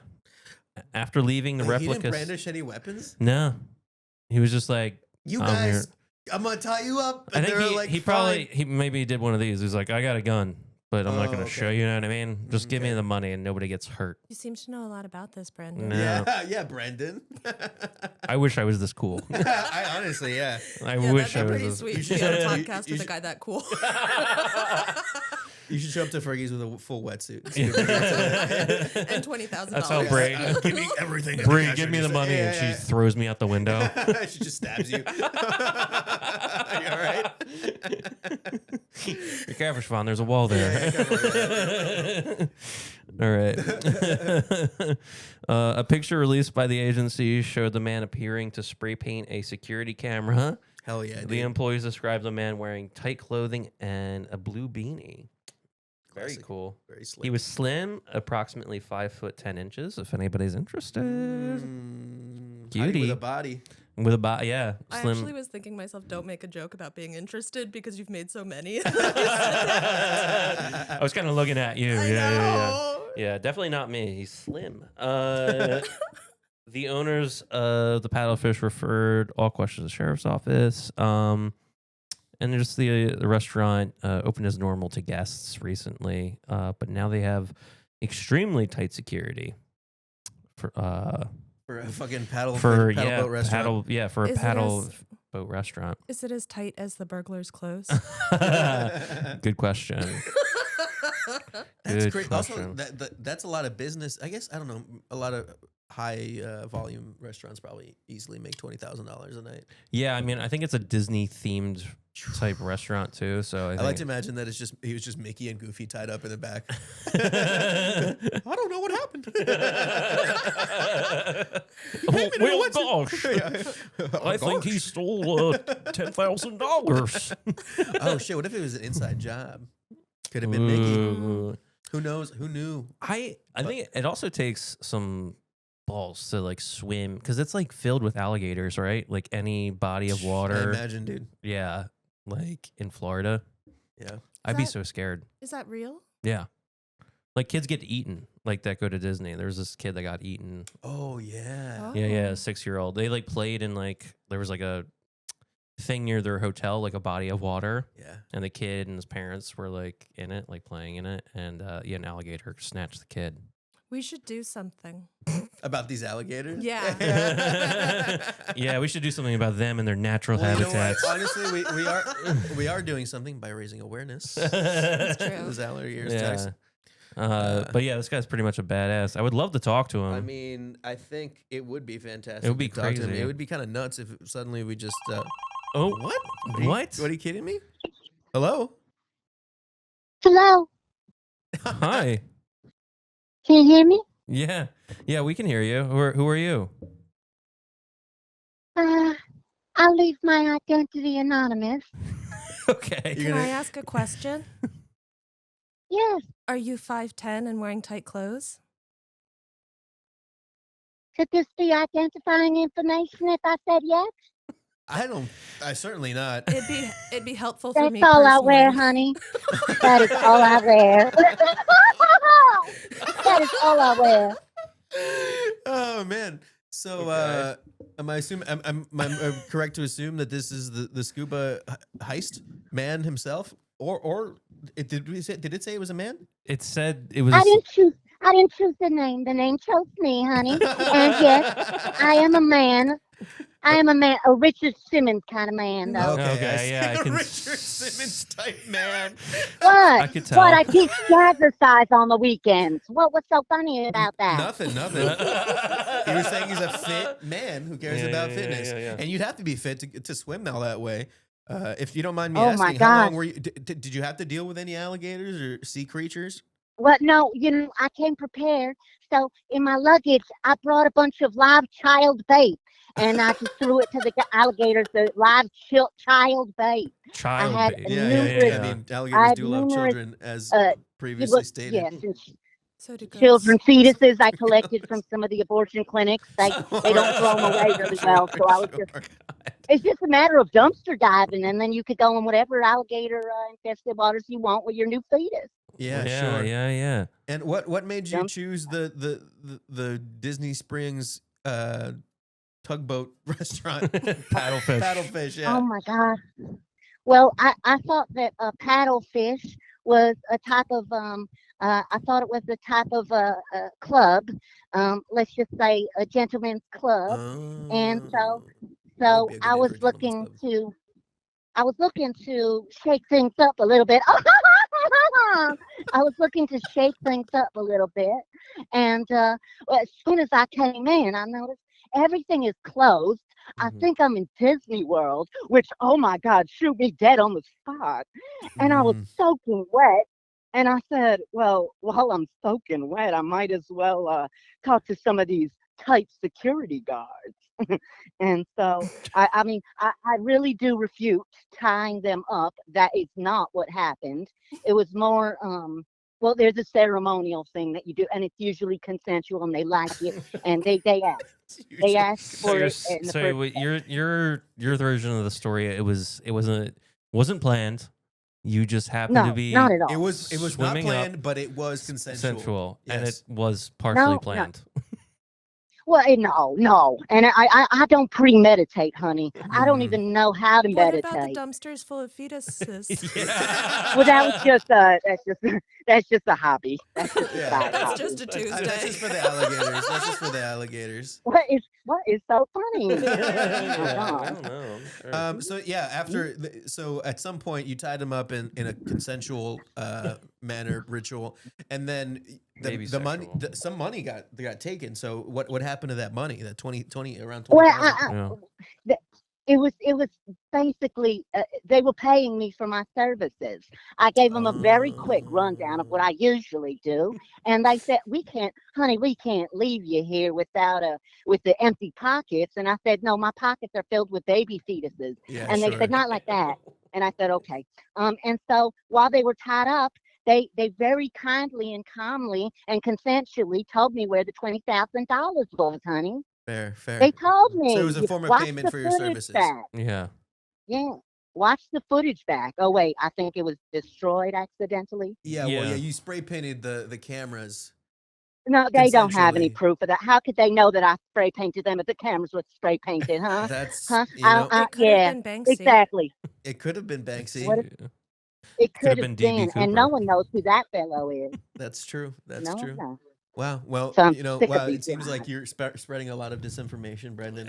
After leaving the Wait, he replicas. didn't brandish any weapons. No. He was just like, You I'm guys, here. I'm gonna tie you up. I And think they're he, like, he "Fine." probably, he maybe did one of these. He's like, I got a gun, but I'm not Oh, going to okay. show you, know what I mean? Just give me Okay. the money and nobody gets hurt. You seem to know a lot about this, Brandon. No. Yeah, Brandon. I wish I was this cool. I honestly, yeah. I Yeah, wish that'd I be was pretty this sweet You to be on a should- podcast you with a should- guy that cool. You should show up to Fergie's with a full wetsuit. And $20,000. That's how Bray. Give me everything. Brie, give me the money, and she throws me out the window. She just stabs you. You all right? Be careful, Shevaun. There's a wall there. All right. A picture released by the agency showed the man appearing to spray paint a security camera. Hell yeah, dude. The employees described the man wearing tight clothing and a blue beanie. Very Classic. cool. Very slick. He was slim, approximately 5'10". If anybody's interested, Hottie Cutie. with a body. with a body, yeah, I slim. actually was thinking myself, don't make a joke about being interested because you've made so many. I was kind of looking at you. I Yeah. know. Yeah, definitely not me. He's slim. The owners of the Paddlefish referred all questions to the sheriff's office. And just the restaurant opened as normal to guests recently, but now they have extremely tight security for For a fucking paddle for boat restaurant. for a Is it paddle as- boat restaurant. Is it as tight as the burglar's clothes? Good question. That's Good great. Also, question. that's a lot of business. I guess I don't know. A lot of high volume restaurants probably easily make $20,000 a night. Yeah, I mean, I think it's a Disney themed type restaurant too. So I like to imagine that he was just Mickey and Goofy tied up in the back. I don't know what happened. Well, gosh, I think he stole $10,000. Oh shit! What if it was an inside job? Could have been Mickey. Who knows? Who knew? I think it also takes some balls to like swim because it's like filled with alligators, right? Like any body of I water. imagine, dude. Yeah, like in Florida. Yeah. I'd be that- so scared. Is that real? Yeah. Like kids get eaten like that go to Disney. There's this kid that got eaten. Oh yeah. Yeah, yeah, Oh. a 6-year-old. They like played in like there was like a thing near their hotel, like a body of water, Yeah. and the kid and his parents were like in it, like playing in it, and yeah, an alligator snatched the kid. We should do something. About these alligators? Yeah. Yeah, we should do something about them and their natural Well, you know what? habitats. Honestly, we are doing something by raising awareness. That's true. Those alligators. Yeah. But yeah, this guy's pretty much a badass. I would love to talk to him. I mean, I think it would be fantastic. It would be to talk to him. crazy. It would be kind of nuts if suddenly we just. oh, What? What? What are you kidding me? Hello. Hello, hi. can you hear me? Yeah, yeah, we can hear you. Who are you? I'll leave my identity anonymous. Okay. You're Can I gonna- ask a question? Yes, Are you 5'10" and wearing tight clothes? could this be identifying information if I said yes? I certainly not. It'd be helpful for That's me. all I wear, personally. honey. That is all I wear. That is all I wear. Oh man. So am I assuming am correct to assume that this is the scuba heist man himself, or did it say it was a man? It said it was. I didn't choose the name. The name chose me, honey. And yes, I am a man. I am a man, a Richard Simmons kind of man, though. Okay, yeah, I can Richard Simmons type man. What? I could tell. What? I teach jazzercise on the weekends. What's so funny about that? Nothing. He was saying he's a fit man who cares Yeah, about yeah, fitness, yeah. and you'd have to be fit to swim all that way. If you don't mind me Oh, my asking, how long God. were you? Did you have to deal with any alligators or sea creatures? Well, no, I came prepared. So in my luggage, I brought a bunch of live child bait, and I just threw it to the alligators. The live child bait. Child had bait. a Yeah. numerous- I mean, I alligators had do love numerous, children, as It previously was- stated. yes, and So do goats. children fetuses I collected from some of the abortion clinics. They don't throw them away really well. So I was just. It's just a matter of dumpster diving, and then you could go in whatever alligator infested waters you want with your new fetus. Yeah, yeah, sure. yeah. And what made you Jump- choose the Disney Springs tugboat restaurant? Paddlefish. Paddlefish, yeah. Oh my God. Well, I thought that paddlefish was a type of I thought it was a type of club. Let's just say a gentleman's club. And Oh. So be a good I name was for a gentleman's looking to shake things up a little bit. I was looking to shake things up a little bit. And well, as soon as I came in, I noticed everything is closed. I Mhm. think I'm in Disney World, which, oh my God, shoot me dead on the spot. And I was Mm. soaking wet. And I said, well, while I'm soaking wet, I might as well talk to some of these tight security guards. And so, I mean, I really do refute tying them up. That is not what happened. It was more, well, there's a ceremonial thing that you do, and it's usually consensual, and they like it, and they ask. They asked So, for you're, it in the so first wait, your version of the story, it wasn't planned. You just happened to No, be not at all. It was not swimming up planned, but it was consensual. and it Yes. was partially No. planned. Well, no, and I don't premeditate, honey. I don't Mhm. even know how to What about the meditate. dumpsters full of fetuses? Yeah. Well, that was just That's just a hobby. That's just a Yeah. side That's hobby. just a Tuesday. That's just for the alligators. That's just for the alligators. What is so funny? Oh my I God. don't know. I'm sure. So yeah, after so at some point you tied him up in a consensual manner ritual, and then Maybe the money sexual. some money got taken. So what happened to that money? That 20 around Well, 20,000. Yeah. it was basically they were paying me for my services. I gave them a very quick rundown of what I usually do, and they said, "We can't, honey, we can't leave you here without with the empty pockets." And I said, "No, my pockets are filled with baby fetuses." Yeah, And they sure. said, "Not like that." And I said, "Okay." And so while they were tied up, they very kindly and calmly and consensually told me where the $20,000 was, honey. Fair. They told me. So it was a form of Watch payment the for your footage services. back. Yeah. Yeah. Watch the footage back. Oh wait, I think it was destroyed accidentally. Yeah, well, Yeah. yeah, you spray painted the cameras. No, they don't have any Consensually. proof of that. How could they know that I spray painted them if the cameras were spray painted, huh? That's Huh? you know, It could Yeah, have been Banksy. exactly. it could have been Banksy. What if Yeah. it Could have could have been DB been? And no Cooper. one knows who that fellow is. That's true. That's No true. one knows. Wow. Well, So I'm you know, sick of wow. these It seems like lies. you're spreading a lot of disinformation, Brendan,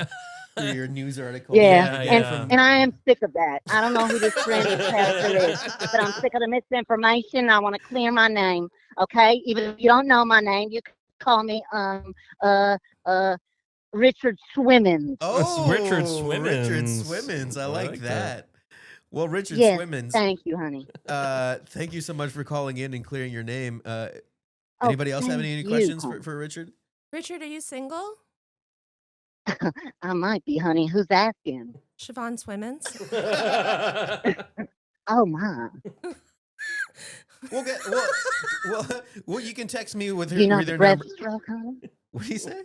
through your news articles. Yeah, Yeah, and yeah. and I am sick of that. I don't know who this friendly character is, but I'm sick of the misinformation. I want to clear my name. Okay, even if you don't know my name, you can call me uh Richard Swimmins. Oh, Richard Richard Swimmins. Swimmins. I I like like that. Well, Richard Yes, Swimmins, thank you, honey. thank you so much for calling in and clearing your name. Oh, Anybody else have thank any you, questions honey. for Richard? Richard, are you single? I might be, honey. Who's asking? Shevaun Swimmins? Oh my! We'll get well. You can text me with her, You know with the her number. breaststroke, honey? What do you say?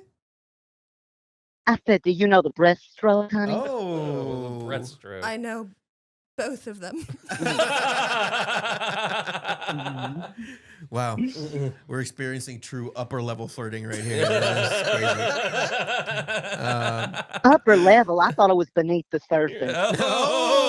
I said, do you know the breaststroke, honey? Oh, Breaststroke. I know both of them. Wow, we're experiencing true upper level flirting right here. That's crazy. Upper level. I thought it was beneath the surface.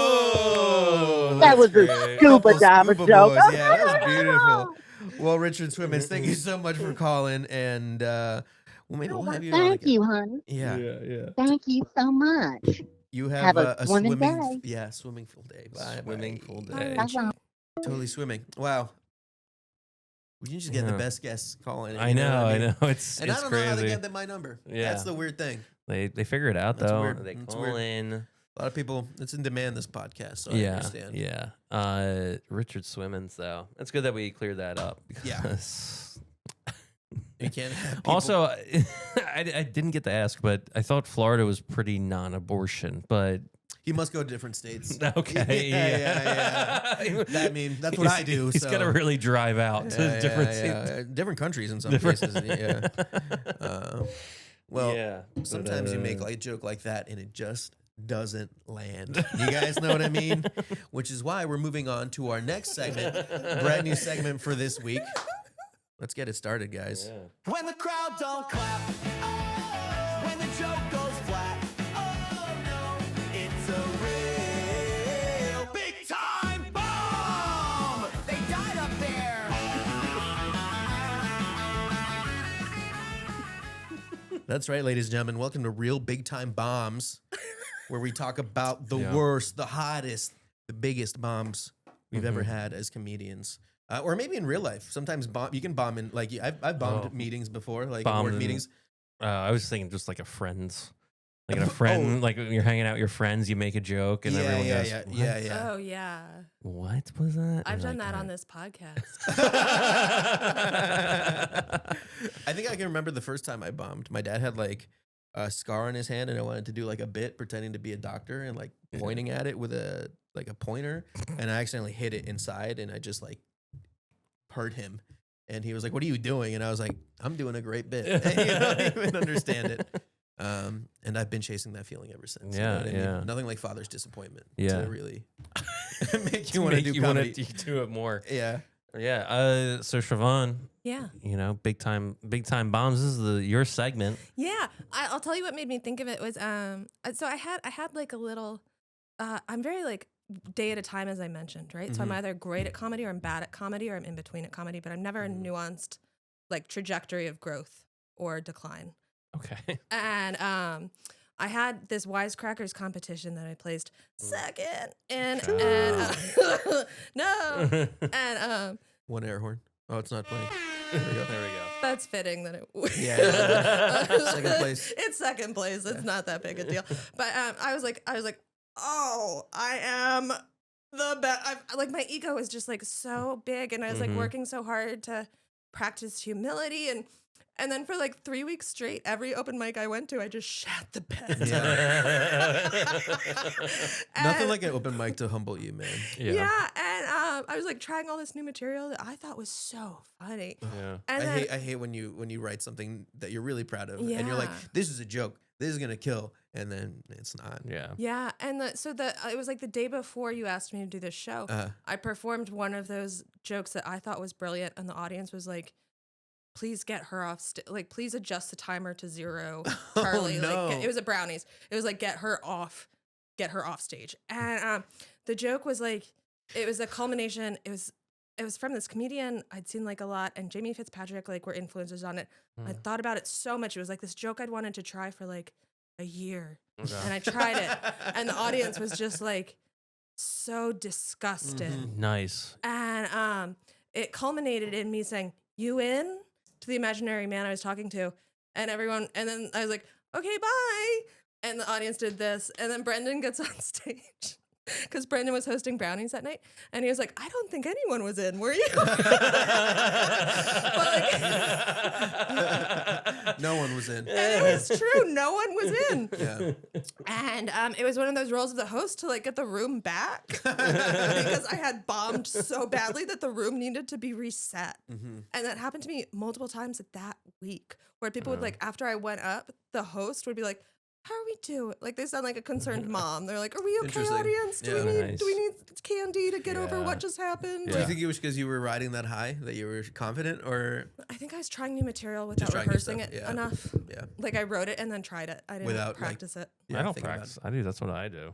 Oh, That was that's a great. scuba Couple diver scuba joke. boys. Yeah, that was beautiful. Well, Richard Swimmins, thank you so much for calling, and well, maybe Oh, we'll well, have you on thank again. you, honey. Yeah, yeah. Thank you so much. you Have have a swimming swimming, day. yeah, swimming full day. Bye, Swimming bye. full Bye, day. Richard. Totally swimming. Wow, we just get the Yeah. best guests calling. I you what know. I mean? know. It's And I it's don't know how they crazy. get them my number. Yeah. That's the weird thing. They figure it out That's though. weird. They That's call weird. in. A lot of people, it's in demand, this podcast, so I Yeah. understand. Yeah. Richard Swimmins though. It's good that we cleared that up. Yeah. Because You can't have people. also, I didn't get to ask, but I thought Florida was pretty non-abortion, but he must go to different states. okay. Yeah. I mean, that's what I do. He's so. got to really drive out to different states. Different countries in some Different- cases. Yeah. Well, yeah. but, sometimes you make like a joke like that and it just doesn't land. You guys know what I mean? Which is why we're moving on to our next segment, brand new segment for this week. Let's get it started, guys. Yeah. When the crowd don't clap, when the joke goes flat, oh no, it's a real big time bomb. They died up there. That's right, ladies and gentlemen. Welcome to Real Big Time Bombs, where we talk about the Yeah. worst, the hottest, the biggest bombs we've ever had as comedians. Or maybe in real life. Sometimes you can bomb in, like, I've bombed Oh. meetings before, like Bombed board in- meetings. I was thinking just like a friend's. Like in a friend, like when you're hanging out with your friends, you make a joke and everyone goes, "What? yeah. Oh, yeah. What was that?" I've You're done like, that on this podcast. I think I can remember the first time I bombed. My dad had like a scar on his hand, and I wanted to do like a bit pretending to be a doctor and like pointing at it with a pointer, and I accidentally hit it inside, and I just like hurt him. And he was like, "What are you doing?" And I was like, "I'm doing a great bit." And you don't even understand it. And I've been chasing that feeling ever since. You know Yeah, what I mean? yeah. Nothing like father's disappointment Yeah. to really make you want to do comedy. do it more. Yeah. Yeah. So Shevaun, Yeah. you know, big time bombs. This is your segment. Yeah. I'll tell you what made me think of it was so I had like a little I'm very like day at a time, as I mentioned, right? So I'm either great at comedy or I'm bad at comedy or I'm in between at comedy, but I'm never a nuanced like trajectory of growth or decline. Okay. And I had this Wisecrackers competition that I placed second in, and no, and One air horn. Oh, it's not playing. There we go. There we go. that's fitting that it. Yeah. Second place. It's second place. It's not that big a deal. But I was like, oh, I am the best. Like my ego was just like so big, and I was like working so hard to practice humility, and then for like 3 weeks straight, every open mic I went to, I just shat the bed. Nothing like an open mic to humble you, man. Yeah, and I was like trying all this new material that I thought was so funny. Yeah. And I hate when you write something that you're really proud of, and you're like, Yeah. this is a joke, this is gonna kill, and then it's not. Yeah. yeah, and it was like the day before you asked me to do this show. I performed one of those jokes that I thought was brilliant, and the audience was like, please get her off. Like, please adjust the timer to 0, Charlie. no. Like, it was a brownies. It was like, get her off stage. And the joke was like, it was a culmination. It was from this comedian I'd seen like a lot, and Jamie Fitzpatrick like were influencers on it. I thought about it so much. It was like this joke I'd wanted to try for like a year, and I tried it, and the audience was just like so disgusted. Nice. And it culminated in me saying, "You in?" to the imaginary man I was talking to, and everyone. And then I was like, "Okay, bye." And the audience did this, and then Brendan gets on stage because Brendan was hosting Brownies that night, and he was like, "I don't think anyone was in, were you?" No one was in. And it was true. No one was in. Yeah. And it was one of those roles of the host to like get the room back because I had bombed so badly that the room needed to be reset. And that happened to me multiple times that week, where people would like, after I went up, the host would be like, "How are we doing?" Like they sound like a concerned mom. They're like, "Are we okay, Interesting. audience? Do Yeah. we need candy to get over Yeah. what just happened?" Do you Like, think it was because you were riding that high that you were confident, or I think I was trying new material without trying new rehearsing stuff, it yeah. enough. yeah? Like I wrote it and then tried it. I didn't Without, like- practice it. Yeah, I don't think about practice. I do. That's what I do.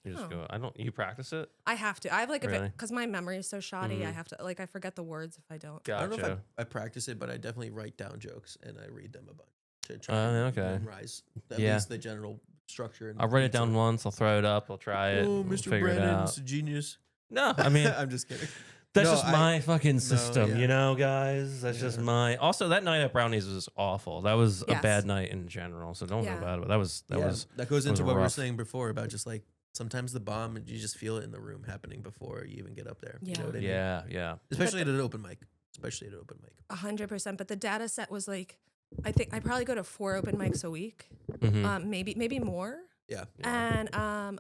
You just Oh. go. I don't. You practice it? I have to. I have like Really? because my memory is so shoddy. I have to like I forget the words if I don't. I don't know Gotcha. if I practice it, but I definitely write down jokes and I read them a bunch to try Okay. and memorize at Yeah. least the general structure. And I'll write it down beats. once. I'll throw it up. I'll try it. Oh, we'll Mr. figure it Brandon's out. a genius. No, I mean I'm just kidding. that's No, just my fucking system, yeah. you know, guys. That's just my. Also, that night at Brownies was awful. That was a Yes. bad night in general. So don't Yeah. feel bad. But that was That goes into was what we were rough. saying before about just like sometimes the bomb, you just feel it in the room happening before you even get up there. You Yeah. know what I mean? yeah. Especially at an open mic. Especially at an open mic. 100%. But the data set was like, I think I probably go to 4 open mics a week, Mhm. maybe more. Yeah. And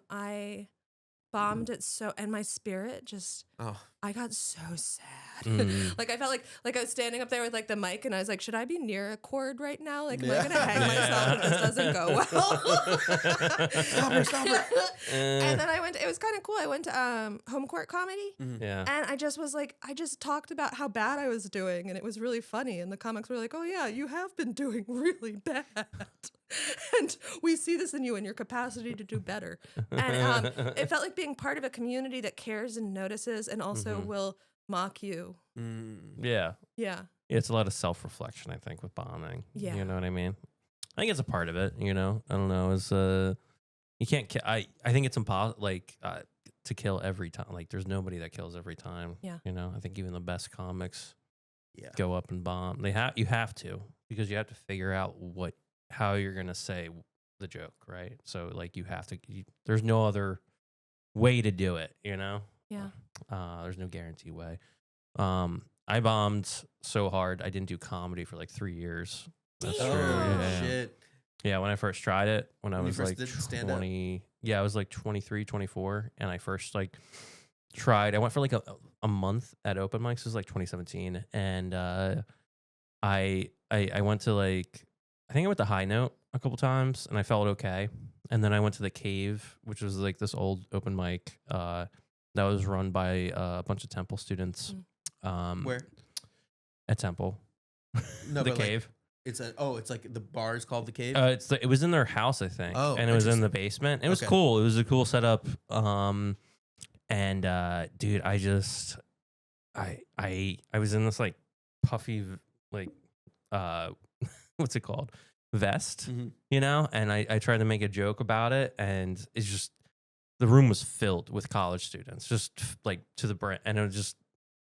I bombed it so, and my spirit just, Oh. I got so sad. Mm. Like I felt like I was standing up there with like the mic, and I was like, should I be near a cord right now? Like, am Yeah. I gonna hang myself if this doesn't go well? Stop her. And then I went. It was kind of cool. I went to home court comedy. Yeah. And I just was like, I just talked about how bad I was doing, and it was really funny. And the comics were like, "Oh yeah, you have been doing really bad, and we see this in you and your capacity to do better." And it felt like being part of a community that cares and notices, and also will mock you. Yeah. Yeah, It's a lot of self-reflection, I think, with bombing. Yeah. You know what I mean? I think it's a part of it, you know? I don't know. It's, you can't, I think it's impossible, like, to kill every time. Like, there's nobody that kills every time. Yeah. You know? I think even the best comics Yeah. go up and bomb. You have to, because you have to figure out how you're going to say the joke, right? So, like, you have to, there's no other way to do it, you know? yeah. There's no guarantee way. I bombed so hard I didn't do comedy for like 3 years. That's Damn. true. Oh, Yeah. shit. Yeah, when I first tried it, when I When you was first like did stand-up? 20, yeah, I was like 23, 24, and I first like tried. I went for like a month at open mics. It was like 2017, and I went to like, I think I went to High Note a couple times, and I felt okay. And then I went to the Cave, which was like this old open mic that was run by a bunch of Temple students. Where? At Temple, No, the but, like, Cave. it's like the bar is called the Cave. It was in their house, I think. Oh, and it was in interesting. the basement. It was Okay. cool. It was a cool setup. And dude, I was in this like puffy like what's it called? Vest, you know? And I tried to make a joke about it, and it's just the room was filled with college students, just like to the brim, and it was just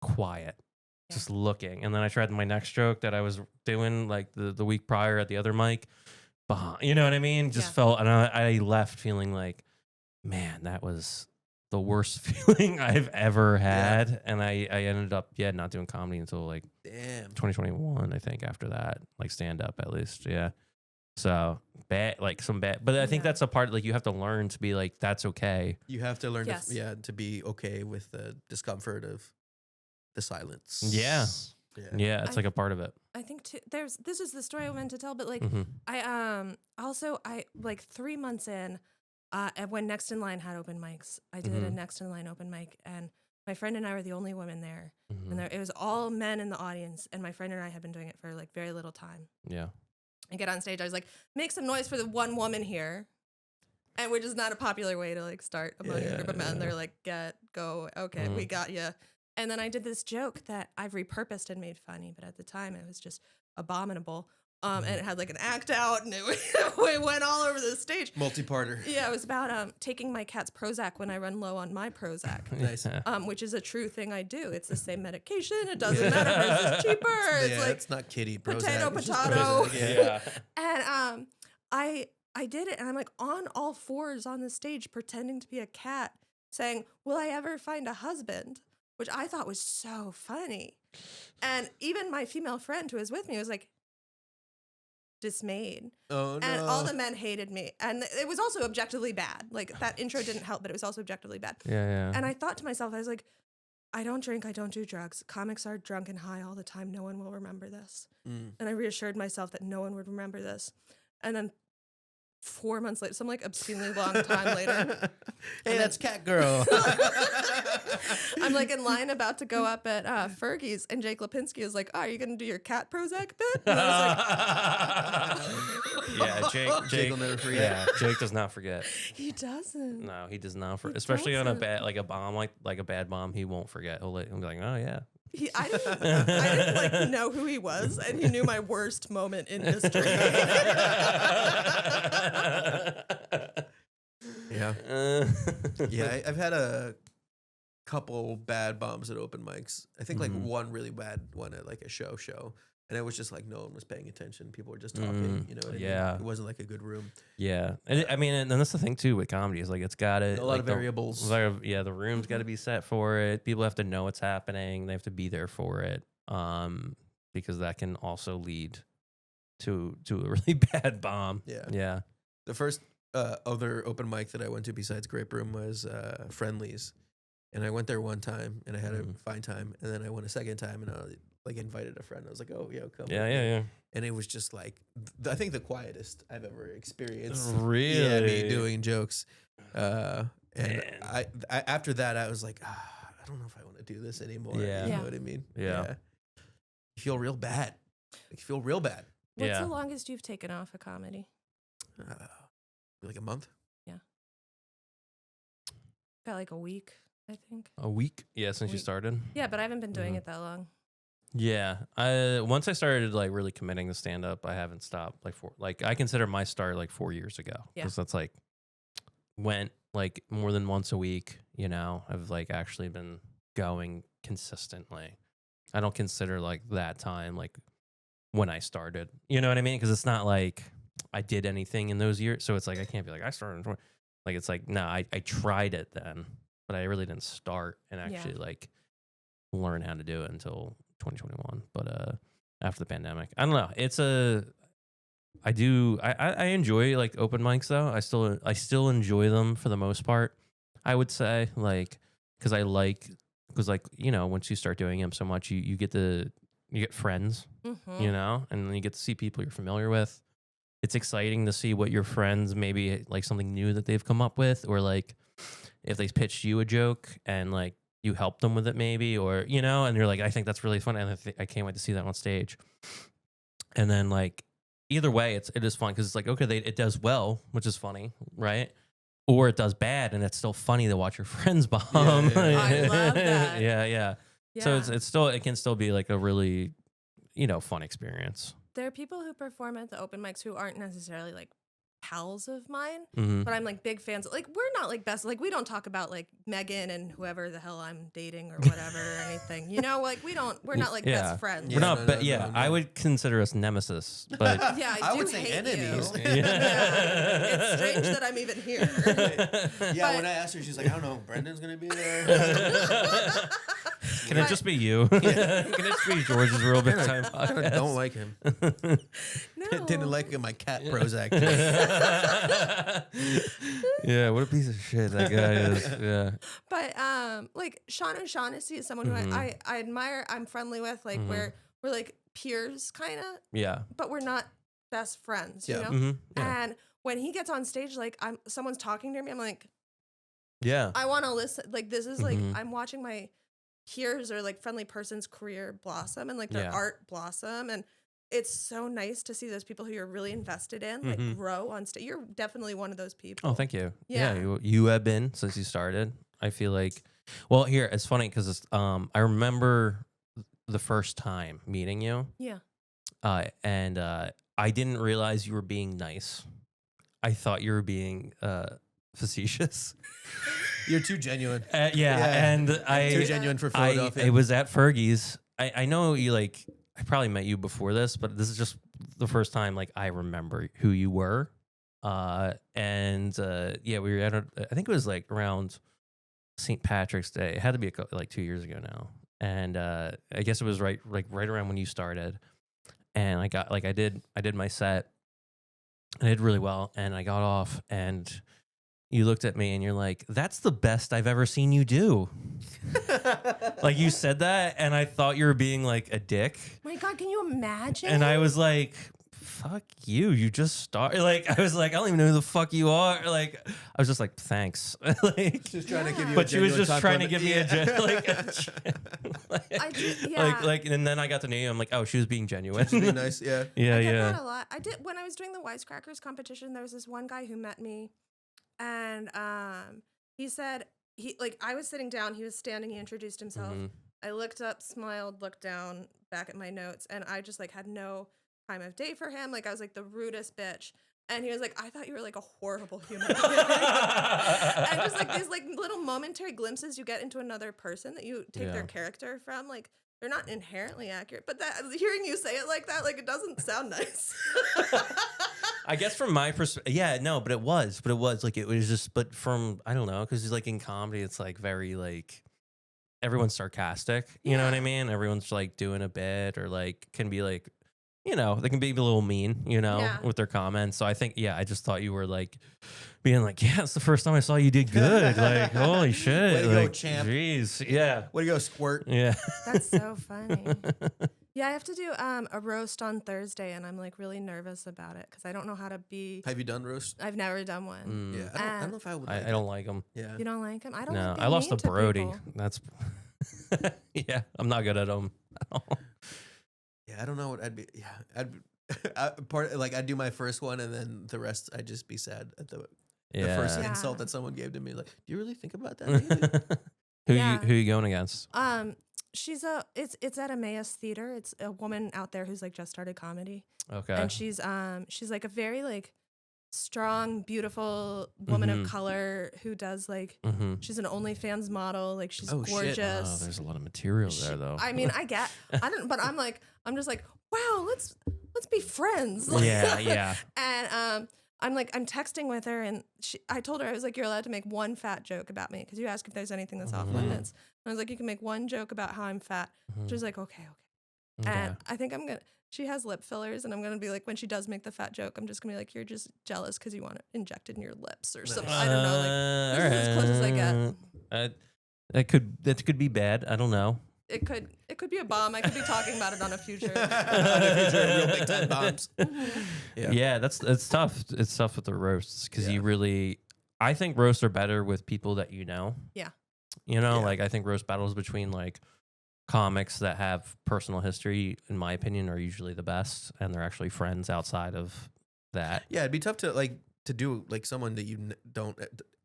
quiet. Just looking. And then I tried my next joke that I was doing like the week prior at the other mic. You know what I mean? Just felt, and I left feeling like, man, that was the worst feeling I've ever had. Yeah. And I ended up, not doing comedy until like 2021, I think, after that, like stand up at least. Yeah. So bad, like some bad, but I think that's a part, like you have to learn to be like, that's okay. You have to learn to be okay with the discomfort of the silence. Yeah. It's like a part of it. I think too, this is the story I meant to tell, but like I like 3 months in, when Next in Line had open mics, I did a Next in Line open mic, and my friend and I were the only women there, and it was all men in the audience, and my friend and I had been doing it for like very little time. Yeah. I get on stage, I was like, make some noise for the one woman here. And which is not a popular way to like start among a group of men. They're like, go, okay, we got you. And then I did this joke that I've repurposed and made funny, but at the time it was just abominable. And it had like an act out, and it went all over the stage. Multi-parter. Yeah, it was about taking my cat's Prozac when I run low on my Prozac. Nice. Which is a true thing I do. It's the same medication. It doesn't matter. It's just cheaper. It's like it's not kitty Prozac. Potato. Prozac, And I did it, and I'm like on all fours on the stage pretending to be a cat, saying, "Will I ever find a husband?" Which I thought was so funny. And even my female friend who was with me was like dismayed. Oh no. And all the men hated me. And it was also objectively bad. Like that intro didn't help, but it was also objectively bad. Yeah. And I thought to myself, I was like, I don't drink, I don't do drugs. Comics are drunk and high all the time. No one will remember this. And I reassured myself that no one would remember this. And then 4 months later, some like obscenely long time later. Hey, that's Cat Girl. I'm like in line about to go up at Fergie's, and Jake Lipinski is like, "Oh, are you going to do your cat Prozac bit?" And I was like, Jake will never forget. Yeah, Jake does not forget. He doesn't. No, he does not forget. Especially on a bad, like a bomb, like a bad bomb, he won't forget. He'll be like, "Oh yeah." I didn't like know who he was, and he knew my worst moment in history. I've had a couple bad bombs at open mics. I think like one really bad one at like a show, and it was just like no one was paying attention. People were just talking. You know what I mean? It wasn't like a good room. Yeah, and I mean, and that's the thing too with comedy is like it's got to a lot of variables. The room's got to be set for it. People have to know what's happening. They have to be there for it, because that can also lead to a really bad bomb. Yeah. The first other open mic that I went to besides Grape Room was Friendly's, and I went there one time and I had a fine time, and then I went a second time and I like invited a friend. I was like, "Oh yeah, come." Yeah. And it was just like I think the quietest I've ever experienced. Really, me doing jokes. And I after that I was like, I don't know if I want to do this anymore. Yeah. You know what I mean? Yeah. You feel real bad. Like, you feel real bad. What's the longest you've taken off a comedy? Like a month. Yeah. Got like a week, I think. A week? Yeah, since you started. Yeah, but I haven't been doing it that long. Yeah, once I started like really committing to stand up, I haven't stopped. I consider my start like 4 years ago, because that's like went like more than once a week. You know, I've like actually been going consistently. I don't consider like that time like when I started. You know what I mean? Because it's not like I did anything in those years, so it's like I can't be like I started. Like it's like no, I tried it then, but I really didn't start and actually like learn how to do it until 2021. But after the pandemic, I don't know. I enjoy like open mics though. I still enjoy them for the most part, I would say, like because you know, once you start doing them so much, you get friends, you know, and then you get to see people you're familiar with. It's exciting to see what your friends, maybe like something new that they've come up with, or like if they pitched you a joke and like you help them with it maybe, or, you know, and you're like, I think that's really fun. And I can't wait to see that on stage. And then like, either way, it is fun. Cause it's like, okay, it does well, which is funny. Right. or it does bad, and it's still funny to watch your friends bomb. Yeah. I love that. Yeah. So it can still be like a really, fun experience. There are people who perform at the open mics who aren't necessarily like pals of mine, Mhm. but I'm like big fans. Like we're not like best. Like we don't talk about like Megan and whoever the hell I'm dating or whatever or anything. Like we're not like Yeah. best friends. We're Yeah, not, no. I would consider us nemesis, but Yeah, I I do would say hate enemies. you. Yeah. It's strange that I'm even here. Yeah, when But- I asked her, she's like, I don't know, Brendan's gonna be there. Can it just be you? Can it just be George's Real Big Time I Podcast? don't like him. No. Didn't like my cat Prozac. Yeah, what a piece of shit that guy is. Yeah. But like Sean O'Shaughnessy is someone who I admire. I'm friendly with. Like we're like peers, kind of, Yeah. but we're not best friends. Yeah. You know. Mhm. Yeah. And when he gets on stage, like someone's talking to me, I'm like, Yeah. I want to listen. Like this is like Mhm. I'm watching my peers or like friendly person's career blossom and like their Yeah. art blossom, and it's so nice to see those people who you're really invested in like Mhm. grow on stage. You're definitely one of those people. Oh, thank you. Yeah. You have been since you started. I feel like, well, here it's funny because I remember the first time meeting you, Yeah. and I didn't realize you were being nice. I thought you were being facetious. You're too genuine. Yeah, Yeah. and Too I genuine for Philadelphia. it was at Fergie's. I know you like. I probably met you before this, but this is just the first time like I remember who you were. And yeah, we were at I think it was like around St. Patrick's Day. It had to be like 2 years ago now. And I guess it was right around when you started. And I got I did my set. I did really well, and I got off, and you looked at me and you're like, "That's the best I've ever seen you do." Like you said that, and I thought you were being like a dick, My God, can you imagine? and I was like, "Fuck you! You just started." Like I was like, "I don't even know who the fuck you are." Like I was just like, "Thanks." Like, Just trying to give you. but she was genuine just trying to compliment. give me I did, yeah. like, and then I got to know you. I'm like, "Oh, she was being genuine." Just be nice. Yeah. Yeah, I get yeah. that a lot. I did when I was doing the Wisecrackers competition. There was this one guy who met me, and he said I was sitting down. He was standing. He introduced himself. Mhm. I looked up, smiled, looked down, back at my notes, and I just like had no time of day for him. Like I was like the rudest bitch. And he was like, I thought you were like a horrible human being. And just like these like little momentary glimpses you get into another person that you take their Yeah. character from, like they're not inherently accurate. But that hearing you say it like that, like it doesn't sound nice. I guess from my perspective, yeah, no, but it was like it was just, but from I don't know, because like in comedy, it's like very like everyone's sarcastic, you know what I Yeah. mean? Everyone's like doing a bit or like can be like, they can be a little mean, Yeah. with their comments. So I think, yeah, I just thought you were like being like, yeah, it's the first time I saw you did good. Like, holy shit, Way to go, like, champ. jeez, yeah, Way to go, squirt. yeah. That's so funny. Yeah, I have to do a roast on Thursday, and I'm like really nervous about it because I don't know how to be. Have you done roast? I've never done one. Mm. Yeah. I don't know if I would. I don't like them. Yeah. You don't like him? I don't. No, like I being lost to mean Brody. people. That's yeah, I'm not good at them. Yeah. I don't know what I'd be. Yeah. I'd do my first one, and then the rest I'd just be sad at the first Yeah. insult that someone gave to me. Like, do you really think about that? Who Yeah. you going against? She's it's at Emmaus Theater. It's a woman out there who's like just started comedy, Okay. and she's like a very like strong, beautiful woman Mhm. of color who does like Mm-hmm. she's an OnlyFans model. Like she's Oh, shit. gorgeous. Oh, there's a lot of material She- there, though. I mean, I don't, but I'm just like, wow, let's be friends. Yeah, yeah. And I'm texting with her, and I told her, I was like, you're allowed to make one fat joke about me because you ask if there's anything that's off Mhm. limits. And I was like, you can make one joke about how I'm fat. She was like, okay. Okay. And I think she has lip fillers, and I'm gonna be like, when she does make the fat joke, I'm just gonna be like, you're just jealous because you want it injected in your lips or something. I don't know. Like, this is as close as I get. That could be bad. I don't know. It could be a bomb. I could be talking about it on a future. On a future real big time bombs. Yeah. Yeah, it's tough. It's tough with the roasts because Yeah. I think roasts are better with people that you know. Yeah. Yeah. Like I think roast battles between like comics that have personal history, in my opinion, are usually the best, and they're actually friends outside of that. Yeah, it'd be tough to do like someone that you don't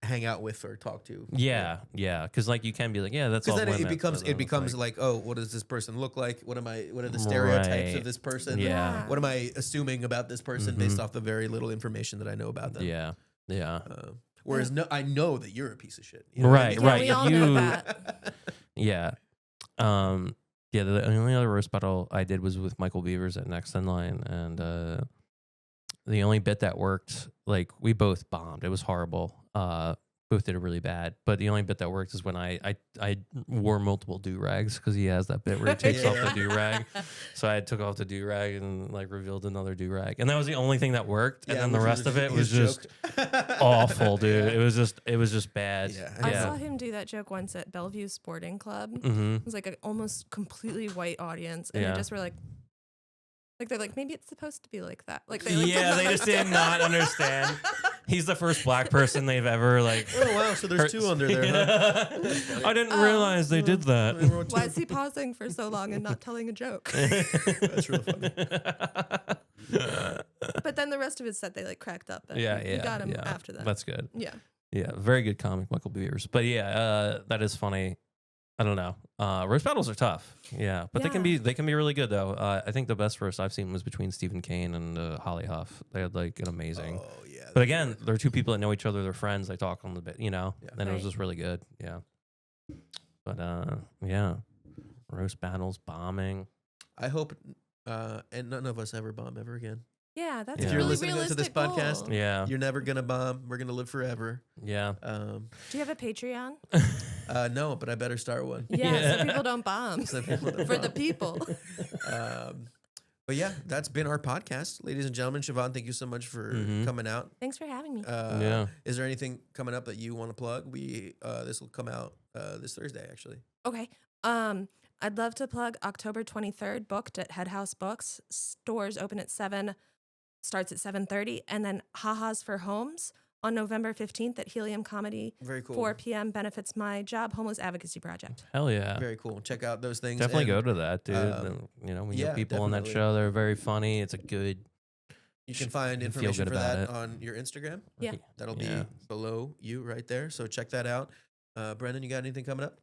hang out with or talk to. Yeah, because like you can be like, yeah, that's all Because then women, it but becomes like, like, oh, what does this person look like? What are the stereotypes Right. of this person? Yeah. What am I assuming about this person based off the very little information that I know about them? yeah. Whereas I know that you're a piece of shit. You know what I Right, mean? right. we all know You- that. Yeah. The only other roast battle I did was with Michael Beavers at Next in Line, and the only bit that worked, like we both bombed. It was horrible. Both did it really bad. But the only bit that worked is when I wore multiple do-rags because he has that bit where he takes off the do-rag. So I took off the do-rag and like revealed another do-rag. And that was the only thing that worked. And then the which rest of it was his just joke. awful, dude. It was just bad. Yeah. I saw him do that joke once at Bellevue Sporting Club. Mm-hmm. It was like an almost completely white audience, and Yeah. they just were like they're like, maybe it's supposed to be like that. Like they They just did not understand. He's the first black person they've ever like. Oh wow! So there's two under there. Huh? I didn't realize they did that. Why is he pausing for so long and not telling a joke? That's real funny. But then the rest of his set, they like cracked up. And Yeah, you got him after that. That's good. Yeah. Yeah, very good comic, Michael Beavers. But yeah, that is funny. I don't know. Roast battles are tough. Yeah, but they can be really good though. I think the best roast I've seen was between Stephen Kane and Holly Huff. They had like an amazing. Oh yeah. But again, they're two people that know each other. They're friends. They talk on the bit, and it was Right. just really good. Yeah. But yeah, roast battles, bombing. I hope, and none of us ever bomb ever again. Yeah, that's If a you're really listening to this realistic podcast, goal. Yeah, You're never gonna bomb. We're gonna live forever. yeah. Do you have a Patreon? No, but I better start one. Yeah, so people don't bomb. So people don't For the bomb. people. But yeah, that's been our podcast, ladies and gentlemen. Siobhan, thank you so much for coming out. Thanks for having me. Yeah. Is there anything coming up that you want to plug? This will come out this Thursday, actually. Okay. I'd love to plug October 23rd, booked at Head House Books. Stores open at 7, starts at 7:30, and then Ha-Ha's for Homes on November 15th at Helium Comedy. Very cool. 4 p.m. benefits my job, homeless advocacy project. Hell yeah. Very cool. Check out those things. Definitely and go to that, dude. We yeah, get people on that definitely. show. They're very funny. It's a good. You can find feel information good for about that it. on your Instagram. Yeah. That'll be Yeah. below you right there. So check that out. Brendan, you got anything coming up?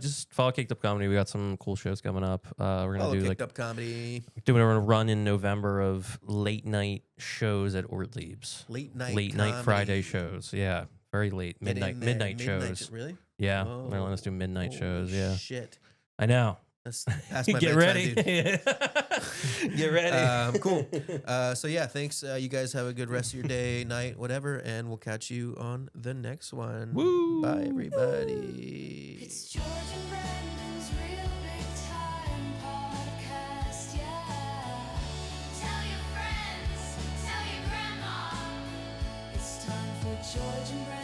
Just follow Caked Up Comedy. We got some cool shows coming up. We're gonna Follow do Kicked like Up Comedy. doing a run in November of late night shows at Ortlieb's. Late night Friday comedy. shows. Yeah, very late Get in there. midnight shows. Really? Yeah, Oh, they're letting us do midnight holy shows. Yeah, Shit. I know. That's past my Get bedtime, ready. dude. Get ready. Cool. So yeah, thanks. You guys have a good rest of your day, night, whatever, and we'll catch you on the next one. Woo. Bye, everybody. It's George and Brendan's Real Big Time Podcast, yeah. Tell your friends, tell your grandma. It's time for George and Brendan.